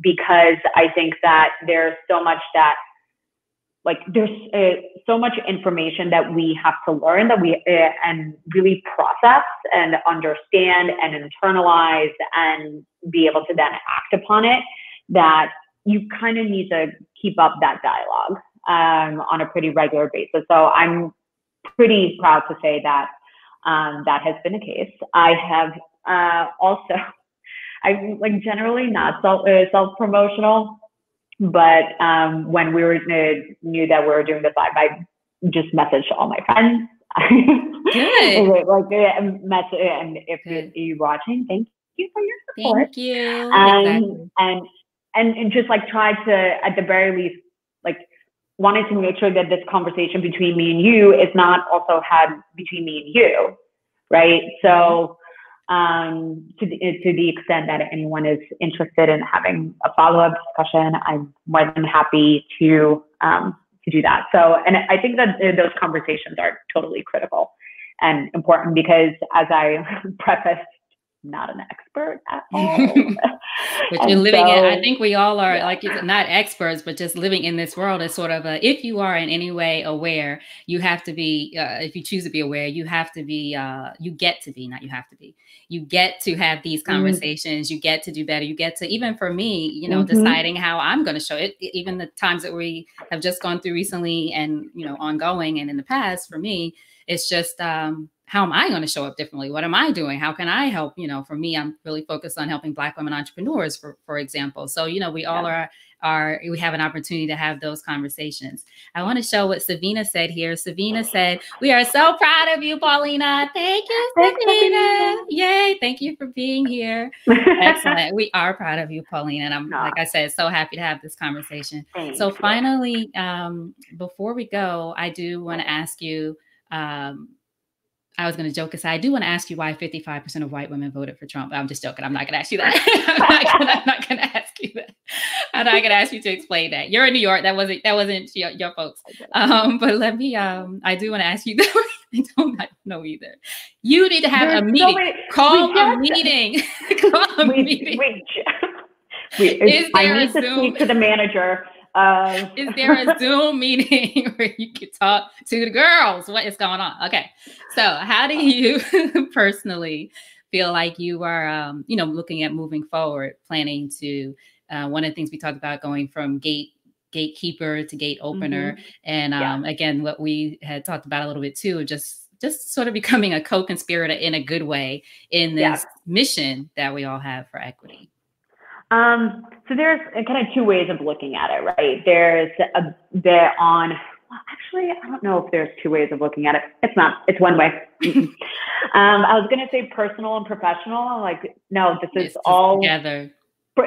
because I think that there's so much that, like, there's so much information that we have to learn, that we and really process and understand and internalize and be able to then act upon it, that you kind of need to keep up that dialogue on a pretty regular basis. So I'm pretty proud to say that that has been the case. I have also, I'm like generally not self-promotional, but when we knew that we were doing this live, I just messaged all my friends. Good. Like message, and if you're watching, thank you for your support. Thank you. Exactly. And just like try to, at the very least, like, wanted to make sure that this conversation between me and you is not also had between me and you, right? So to the extent that anyone is interested in having a follow-up discussion, I'm more than happy to do that. So, and I think that those conversations are totally critical and important, because as I prefaced, not an expert at all. But you're living in, I think we all are, like, not experts, but just living in this world is sort of a, if you are in any way aware, you have to be, if you choose to be aware, you have to be, you get to be, not you have to be, you get to have these conversations, you get to do better, you get to, even for me, you know, deciding how I'm going to show it, even the times that we have just gone through recently and, you know, ongoing and in the past, for me, it's just, how am I going to show up differently? What am I doing? How can I help? You know, for me, I'm really focused on helping Black women entrepreneurs, for example. So, you know, we all are we have an opportunity to have those conversations. I want to show what Savina said here. Savina said, "We are so proud of you, Paulina." Thank you, Savina. Yay. Thank you for being here. Excellent. We are proud of you, Paulina. And I'm, like I said, so happy to have this conversation. So finally, before we go, I do want to ask you, I was going to joke aside. I do want to ask you why 55% of white women voted for Trump. I'm just joking. I'm not going to ask you that. I'm not going to ask you that. I'm not going to ask you to explain that. You're in New York. That wasn't your folks. But let me. I do want to ask you. I don't know either. You need to have a meeting. Call a meeting. Call a meeting. I need to speak to the manager. Is there a Zoom meeting where you could talk to the girls? What is going on? Okay. So how do you personally feel like you are, looking at moving forward, planning to, one of the things we talked about going from gatekeeper to gate opener. And again, what we had talked about a little bit too, just sort of becoming a co-conspirator in a good way in this mission that we all have for equity. So there's kind of two ways of looking at it, right? There's a bit on, well, actually, I don't know if there's two ways of looking at it. It's not, it's one way. I was going to say personal and professional. I'm like, no, this is all together. So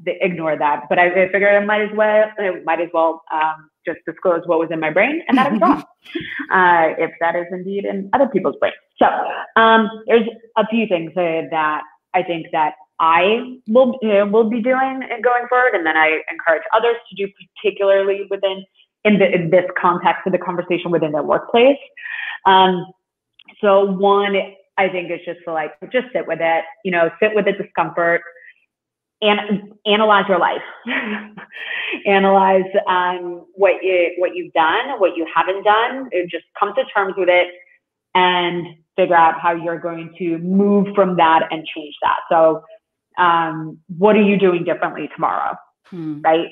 ignore that. But I figured I might as well just disclose what was in my brain, and that is wrong. If that is indeed in other people's brains. So there's a few things that I think that I will be doing going forward, and then I encourage others to do, particularly in this context of the conversation within their workplace. So one, I think is just to just sit with it, sit with the discomfort and analyze your life. Analyze what you've done, what you haven't done. Just come to terms with it and figure out how you're going to move from that and change that. So what are you doing differently tomorrow? Right?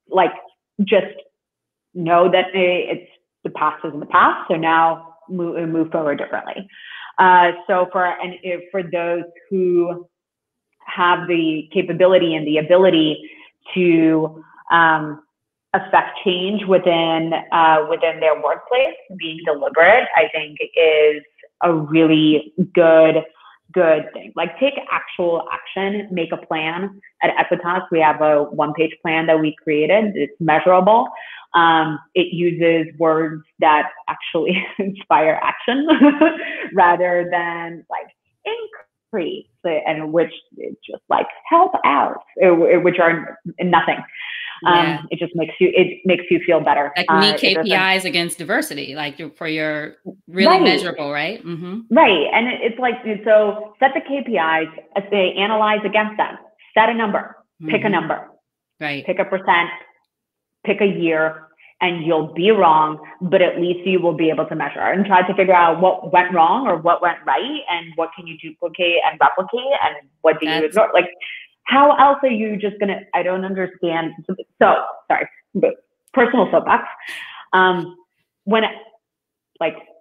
Like, just know that it's the past is in the past. So now move forward differently. So for those who have the capability and the ability to affect change within their workplace, being deliberate, I think is a really good thing. Like, take actual action, make a plan. At Equitas, we have a one-page plan that we created. It's measurable. It uses words that actually inspire action rather than increase, and which just help out, which are nothing. It just makes you feel better. Meet KPIs against diversity, for your really measurable, right? Right. And it's so set the KPIs, say analyze against them, set a number, pick a number, right? Pick a percent, pick a year, and you'll be wrong, but at least you will be able to measure and try to figure out what went wrong or what went right, and what can you duplicate and replicate, and what do you ignore? How else are you just going to, I don't understand. So, sorry, but personal soapbox.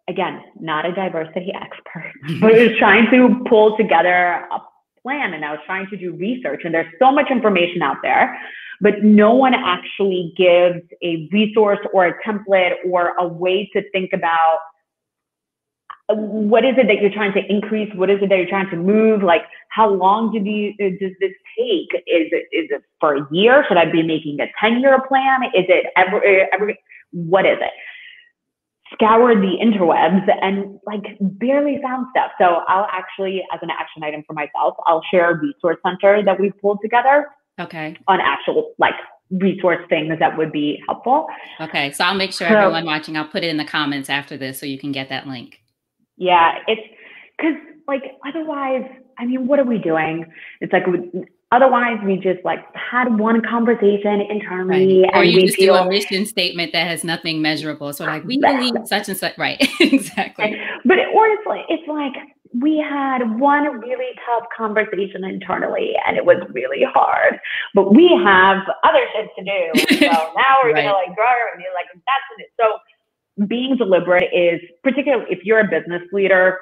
Again, not a diversity expert, but I was trying to pull together a plan, and I was trying to do research, and there's so much information out there, but no one actually gives a resource or a template or a way to think about what is it that you're trying to increase? What is it that you're trying to move? How long does this take? Is it for a year? Should I be making a 10-year plan? Is it every what is it? Scoured the interwebs and barely found stuff. So I'll actually, as an action item for myself, I'll share a resource center that we've pulled together. Okay. On actual resource things that would be helpful. Okay. So I'll make sure everyone watching, I'll put it in the comments after this so you can get that link. Yeah, it's because otherwise, what are we doing? It's otherwise we just had one conversation internally, right. Or you just do a mission statement that has nothing measurable. So we believe such and such, right? Exactly. But it's we had one really tough conversation internally, and it was really hard. But we have other shit to do. So now we're gonna grow and be that's it. So being deliberate is, particularly if you're a business leader,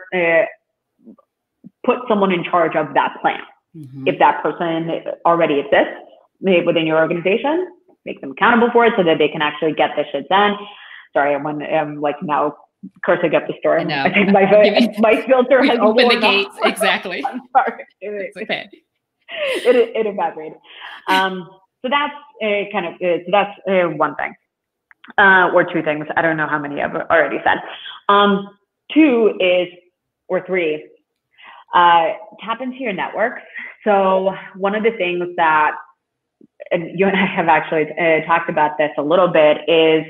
put someone in charge of that plan. If that person already exists, within your organization, make them accountable for it so that they can actually get this shit done. Sorry, I'm like now cursing up the store. I think my filter has opened the gates. Off. Exactly. I'm sorry. It's okay. It evaporated. So that's that's one thing, or two things. I don't know how many I've already said. Two is, or three, tap into your networks. So one of the things that, and you and I have actually talked about this a little bit, is,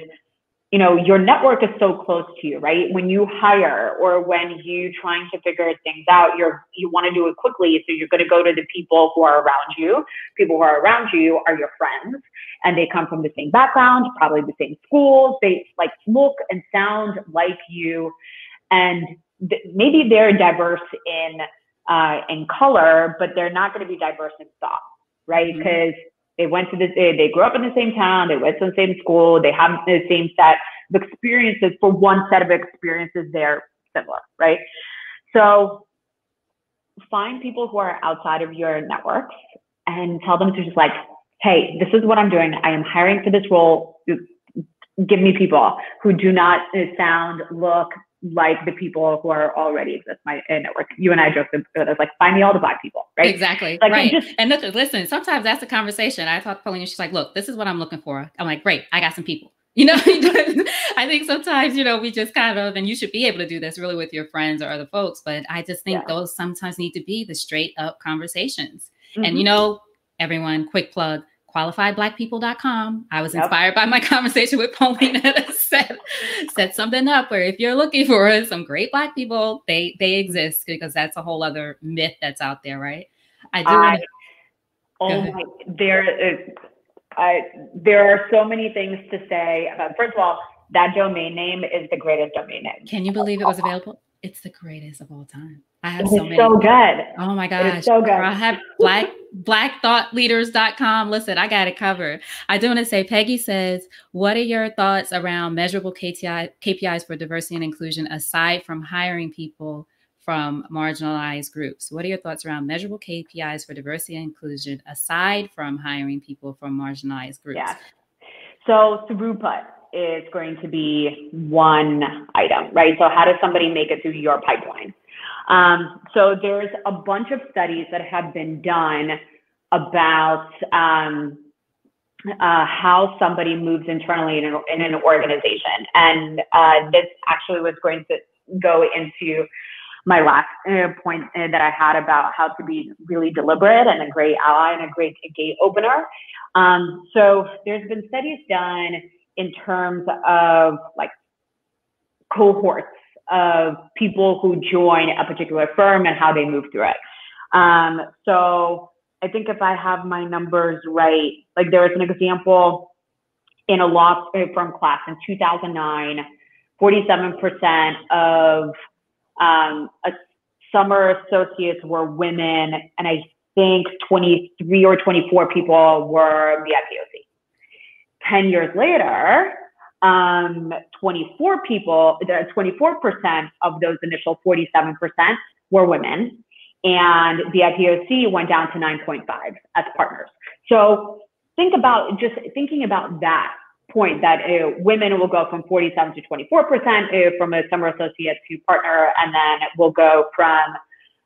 you know, your network is so close to you, right? When you hire or when you trying to figure things out, you want to do it quickly. So you're going to go to the people who are around you. People who are around you are your friends, and they come from the same background, probably the same schools. They like look and sound like you, and maybe they're diverse in color, but they're not going to be diverse in thought, right? Because they they grew up in the same town, they went to the same school, they have the same set of experiences. For one set of experiences, they're similar, right? So find people who are outside of your networks and tell them to just like, hey, this is what I'm doing. I am hiring for this role. Give me people who do not sound, look like the people who are already exist in my network. You and I joked about it, like, find me all the Black people, right? Exactly, like, right. And look, listen, sometimes that's a conversation. I talk to Pauline, she's like, look, this is what I'm looking for. I'm like, great, I got some people. You know, I think sometimes, you know, we just kind of, and you should be able to do this really with your friends or other folks, but I just think those sometimes need to be the straight up conversations. And, you know, everyone, quick plug, qualifiedblackpeople.com. I was inspired by my conversation with Pauline that set something up where if you're looking for some great Black people, they exist, because that's a whole other myth that's out there, right? There are so many things to say about. First of all, that domain name is the greatest domain name. Can you believe it was available? It's the greatest of all time. I have so many. So good. Oh my gosh. It's so good. I have blackthoughtleaders.com. Listen, I got it covered. I do want to say, Peggy says, what are your thoughts around measurable KPIs for diversity and inclusion aside from hiring people from marginalized groups? What are your thoughts around measurable KPIs for diversity and inclusion aside from hiring people from marginalized groups? Yeah. So throughput is going to be one item, right? So how does somebody make it through your pipeline? So there's a bunch of studies that have been done about how somebody moves internally in an organization. And this actually was going to go into my last point that I had about how to be really deliberate and a great ally and a great gate opener. So there's been studies done in terms of like cohorts of people who join a particular firm and how they move through it. So I think if I have my numbers right, like there was an example in a law firm class in 2009, 47% of summer associates were women, and I think 23 or 24 people were BIPOC. 10 years later, 24% of those initial 47% were women, and the BIPOC went down to 9.5 as partners. So thinking about that point, that women will go from 47 to 24% from a summer associate to partner, and then it will go from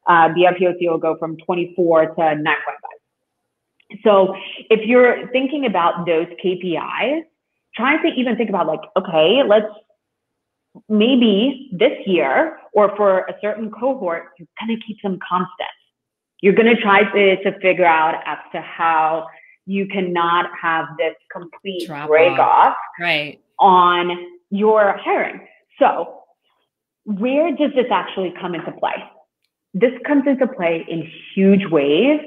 BIPOC will go from 24 to 9.5. So if you're thinking about those KPIs, try to even think about like, okay, let's maybe this year or for a certain cohort, you're going to keep them constant. You're going to try to figure out as to how you cannot have this complete break off on your hiring. So where does this actually come into play? This comes into play in huge ways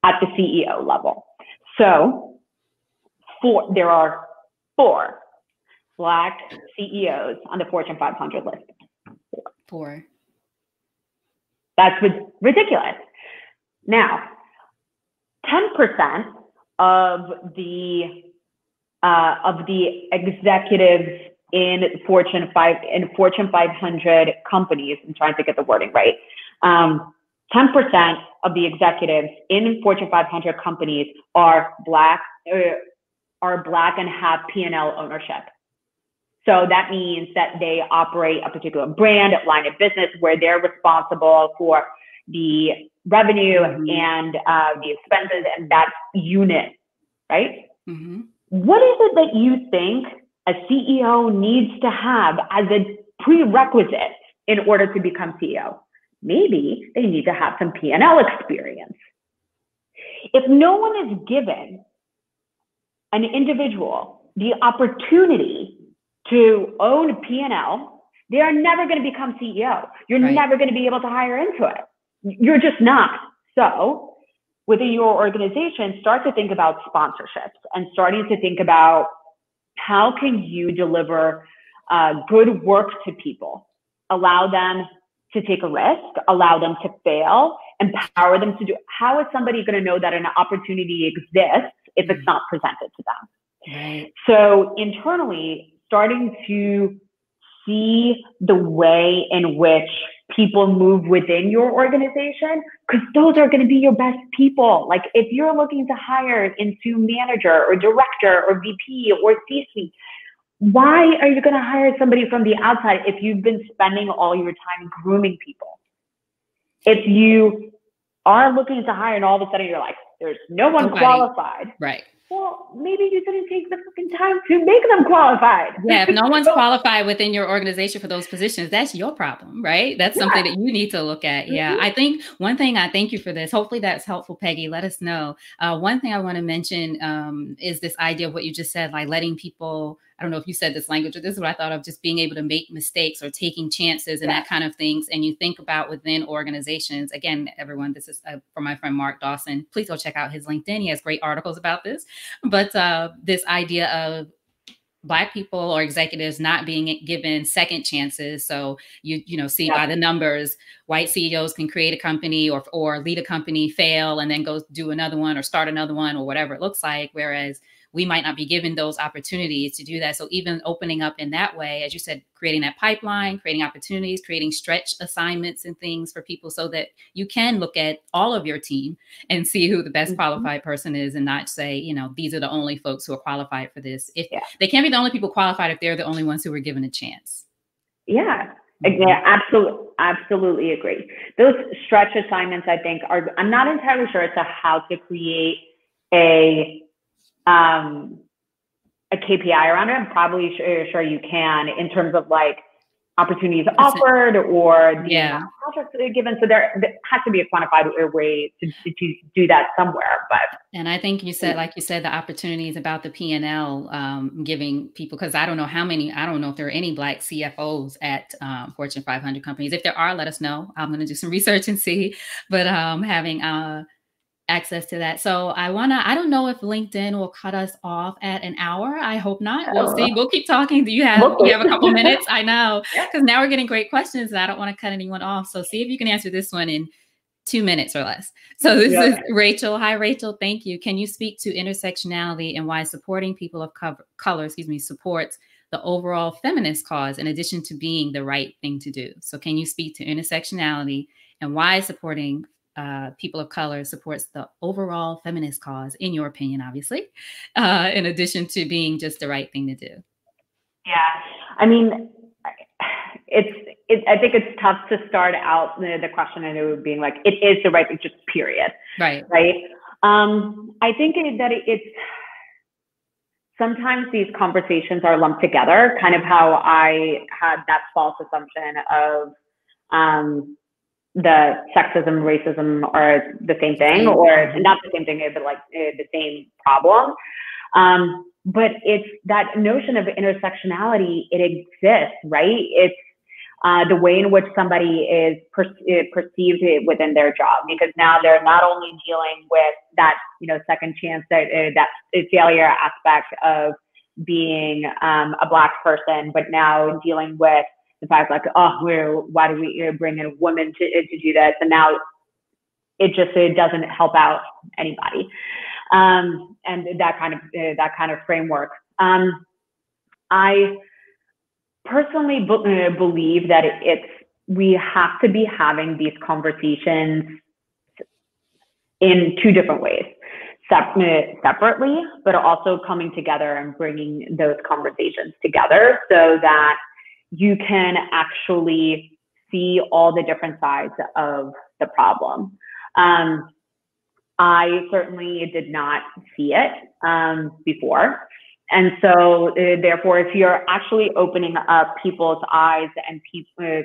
at the CEO level. So there are 4 Black CEOs on the Fortune 500 list. 4. That's ridiculous. Now, 10% of the executives in Fortune 500 companies, I'm trying to get the wording right, 10% of the executives in Fortune 500 companies are Black and have P&L ownership. So that means that they operate a particular brand, line of business, where they're responsible for the revenue and the expenses and that unit, right? What is it that you think a CEO needs to have as a prerequisite in order to become CEO? Maybe they need to have some P&L experience. If no one is given an individual the opportunity to own P&L, they are never going to become CEO. You're never going to be able to hire into it. You're just not. So within your organization, start to think about sponsorships and starting to think about how can you deliver good work to people, allow them to take a risk, allow them to fail, empower them to do. How is somebody going to know that an opportunity exists if it's not presented to them? Right. So internally, starting to see the way in which people move within your organization, because those are going to be your best people. Like if you're looking to hire into manager or director or VP or C-suite, why are you going to hire somebody from the outside if you've been spending all your time grooming people? If you are looking to hire and all of a sudden you're like, there's no one qualified. Right. Well, maybe you didn't take the fucking time to make them qualified. Yeah, if no one's qualified within your organization for those positions, that's your problem, right? That's something that you need to look at. Yeah, I think one thing, I thank you for this. Hopefully that's helpful, Peggy. Let us know. One thing I want to mention is this idea of what you just said, like letting people, I don't know if you said this language, or this is what I thought of, just being able to make mistakes or taking chances and that kind of things. And you think about within organizations, again, everyone, this is from my friend, Mark Dawson. Please go check out his LinkedIn. He has great articles about this. But this idea of Black people or executives not being given second chances. So you see by the numbers, white CEOs can create a company or lead a company, fail, and then go do another one or start another one or whatever it looks like. Whereas we might not be given those opportunities to do that. So even opening up in that way, as you said, creating that pipeline, creating opportunities, creating stretch assignments and things for people so that you can look at all of your team and see who the best qualified person is and not say, these are the only folks who are qualified for this. If they can't be the only people qualified if they're the only ones who were given a chance. Yeah, absolutely agree. Those stretch assignments, I think, I'm not entirely sure as to how to create a KPI around it. I'm probably sure you can in terms of like opportunities offered or the contracts given. So there has to be a quantified way to do that somewhere. And I think you said, like you said, the opportunities about the P&L giving people, because I don't know if there are any Black CFOs at Fortune 500 companies. If there are, let us know. I'm going to do some research and see. But having access to that. So I don't know if LinkedIn will cut us off at an hour. I hope not. We'll see. We'll keep talking. Do you have a couple minutes? I know, because now we're getting great questions and I don't want to cut anyone off. So see if you can answer this one in 2 minutes or less. So this is Rachel. Hi, Rachel. Thank you. Can you speak to intersectionality and why supporting people of color, supports the overall feminist cause in addition to being the right thing to do? So can you speak to intersectionality and why supporting people of color supports the overall feminist cause, in your opinion, obviously, in addition to being just the right thing to do? Yeah, I mean, I think it's tough to start out the question and it would being like, it is the right thing, just period. Right. I think that it's sometimes these conversations are lumped together, kind of how I had that false assumption of the sexism, racism are the same thing, or not the same thing, but like the same problem. But it's that notion of intersectionality, it exists, right? It's the way in which somebody is perceived within their job, because now they're not only dealing with that, second chance, that failure aspect of being a Black person, but now dealing with the fact like, why do we bring in women to do this? And now it doesn't help out anybody. And that kind of framework. I personally believe that it's we have to be having these conversations in two different ways, separately, but also coming together and bringing those conversations together so that you can actually see all the different sides of the problem. I certainly did not see it before. And so therefore, if you're actually opening up people's eyes and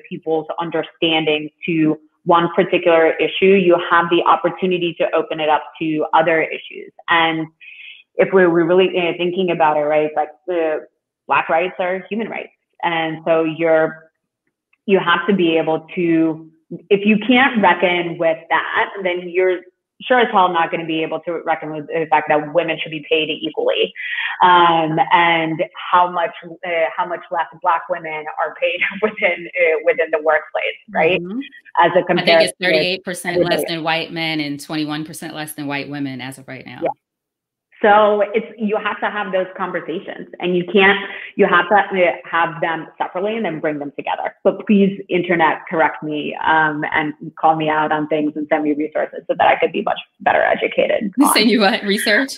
people's understanding to one particular issue, you have the opportunity to open it up to other issues. And if we're really thinking about it, right, like Black rights are human rights. And so you have to be able to, if you can't reckon with that, then you're sure as hell not going to be able to reckon with the fact that women should be paid equally, and how much less Black women are paid within the workplace, right? Mm-hmm. As a comparison, I think it's 38% less than white men and 21% less than white women as of right now. Yeah. So you have to have those conversations, and you have to have them separately and then bring them together. But please, internet, correct me and call me out on things and send me resources so that I could be much better educated. Send you what? Research?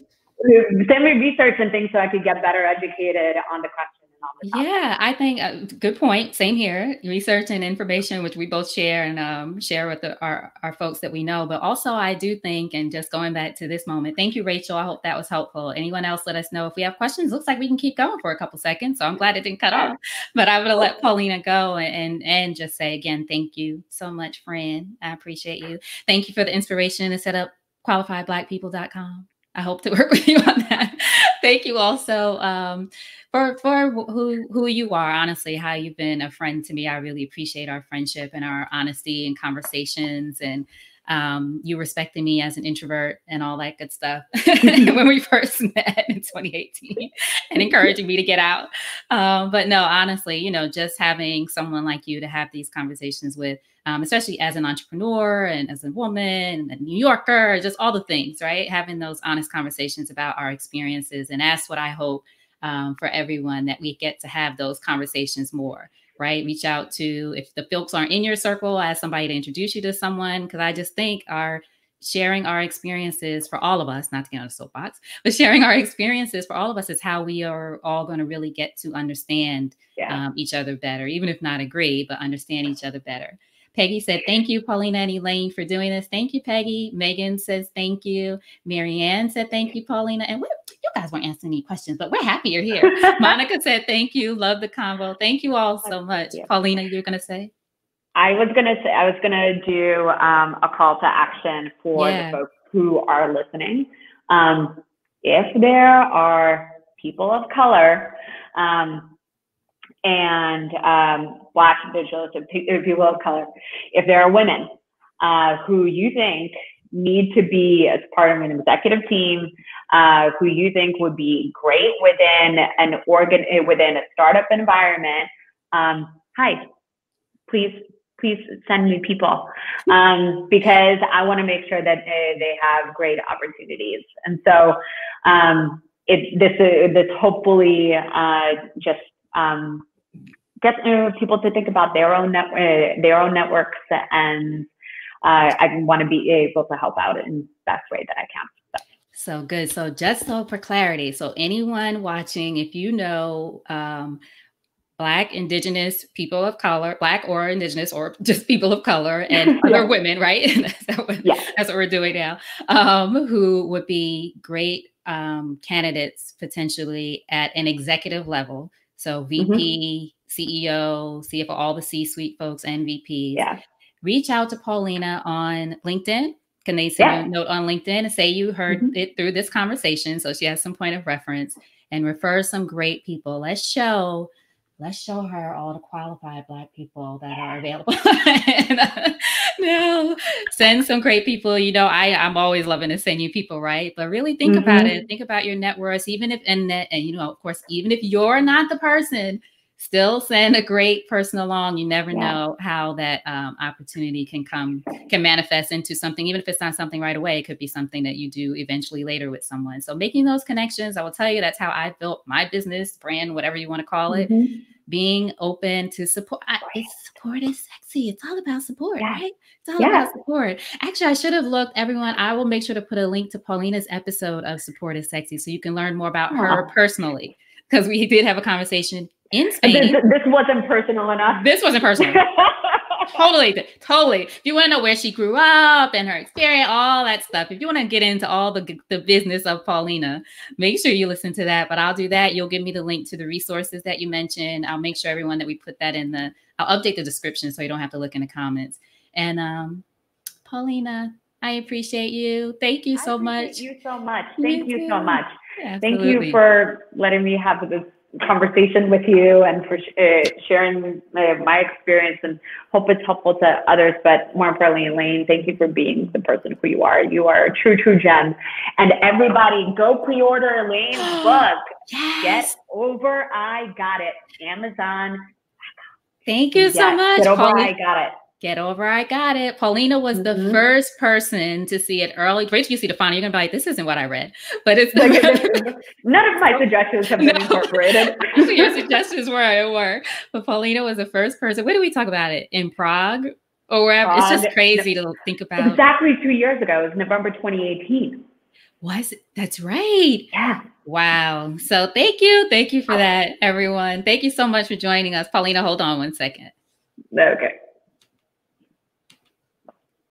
Send me research and things so I could get better educated on the question. Yeah, I think good point. Same here. Research and information, which we both share and share with our folks that we know. But also, I do think, and just going back to this moment, thank you, Rachel. I hope that was helpful. Anyone else, let us know if we have questions. Looks like we can keep going for a couple seconds. So I'm glad it didn't cut off. But I'm going to let Paulina go and just say again, thank you so much, friend. I appreciate you. Thank you for the inspiration to set up qualifiedblackpeople.com. I hope to work with you on that. Thank you also for who you are, honestly, how you've been a friend to me. I really appreciate our friendship and our honesty and conversations, and you respecting me as an introvert and all that good stuff when we first met in 2018 and encouraging me to get out. But no, honestly, just having someone like you to have these conversations with, especially as an entrepreneur and as a woman and a New Yorker, just all the things, right? Having those honest conversations about our experiences. And that's what I hope for everyone, that we get to have those conversations more, right? Reach out to, if the folks aren't in your circle, ask somebody to introduce you to someone. Because I just think sharing our experiences for all of us, not to get on a soapbox, but sharing our experiences for all of us is how we are all going to really get to understand each other better, even if not agree, but understand each other better. Peggy said, thank you, Paulina and Elaine, for doing this. Thank you, Peggy. Megan says, thank you. Marianne said, thank you, Paulina. And you guys weren't answering any questions, but we're happy you're here. Monica said, thank you. Love the convo. Thank you all so much. Paulina, you're going to say? I was going to do a call to action for the folks who are listening. If there are people of color, and Black individuals and people of color, if there are women who you think need to be as part of an executive team, who you think would be great within a startup environment, hi, please send me people, because I want to make sure that they have great opportunities. And so this hopefully just get people to think about their own networks, and I want to be able to help out in the best way that I can. So good. So just for clarity, so anyone watching, if you know Black, Indigenous, people of color, Black or Indigenous, or just people of color, and other women, right? That's what we're doing now, who would be great candidates potentially at an executive level. So VP, CEO, CFO, all the C-suite folks and VPs. Yeah. Reach out to Paulina on LinkedIn. Can they send a note on LinkedIn and say you heard it through this conversation, so she has some point of reference, and refer some great people. Let's show her all the qualified Black people that are available. No, send some great people. I'm always loving to send you people, right? But really think about it. Think about your networks, even if, and of course, even if you're not the person, still send a great person along. You never know how that opportunity can manifest into something, even if it's not something right away. It could be something that you do eventually later with someone. So making those connections, I will tell you, that's how I built my business, brand, whatever you want to call it. being open to support. Support is sexy. It's all about support, right? It's all about support. Actually, I should have looked, everyone. I will make sure to put a link to Paulina's episode of Support is Sexy so you can learn more about her personally, because we did have a conversation in Spain. This wasn't personal enough. This wasn't personal. Totally. If you want to know where she grew up and her experience, all that stuff, if you want to get into all the business of Paulina, make sure you listen to that. But I'll do that. You'll give me the link to the resources that you mentioned. I'll make sure everyone that we put that I'll update the description so you don't have to look in the comments. And Paulina, I appreciate you. Thank you so much. Thank you so much. Thank you so much. Absolutely. Thank you for letting me have this conversation with you and for sharing my experience, and hope it's helpful to others. But more importantly, Elaine, thank you for being the person who you are. You are a true gem. And everybody, go pre-order Elaine's book. Yes. Get Over I Got It. Amazon. Thank you so much. Get Over I Got It. Get Over I Got It. Paulina was the first person to see it early. Wait till you see the final. You're going to be like, this isn't what I read. But it's none of my suggestions have been incorporated. Your suggestions were. But Paulina was the first person. Where did we talk about it? In Prague? Or wherever? It's just crazy to think about. Exactly 2 years ago. It was November 2018. Was it? That's right. Yeah. Wow. So thank you. Thank you for that, everyone. Thank you so much for joining us. Paulina, hold on one second. Okay.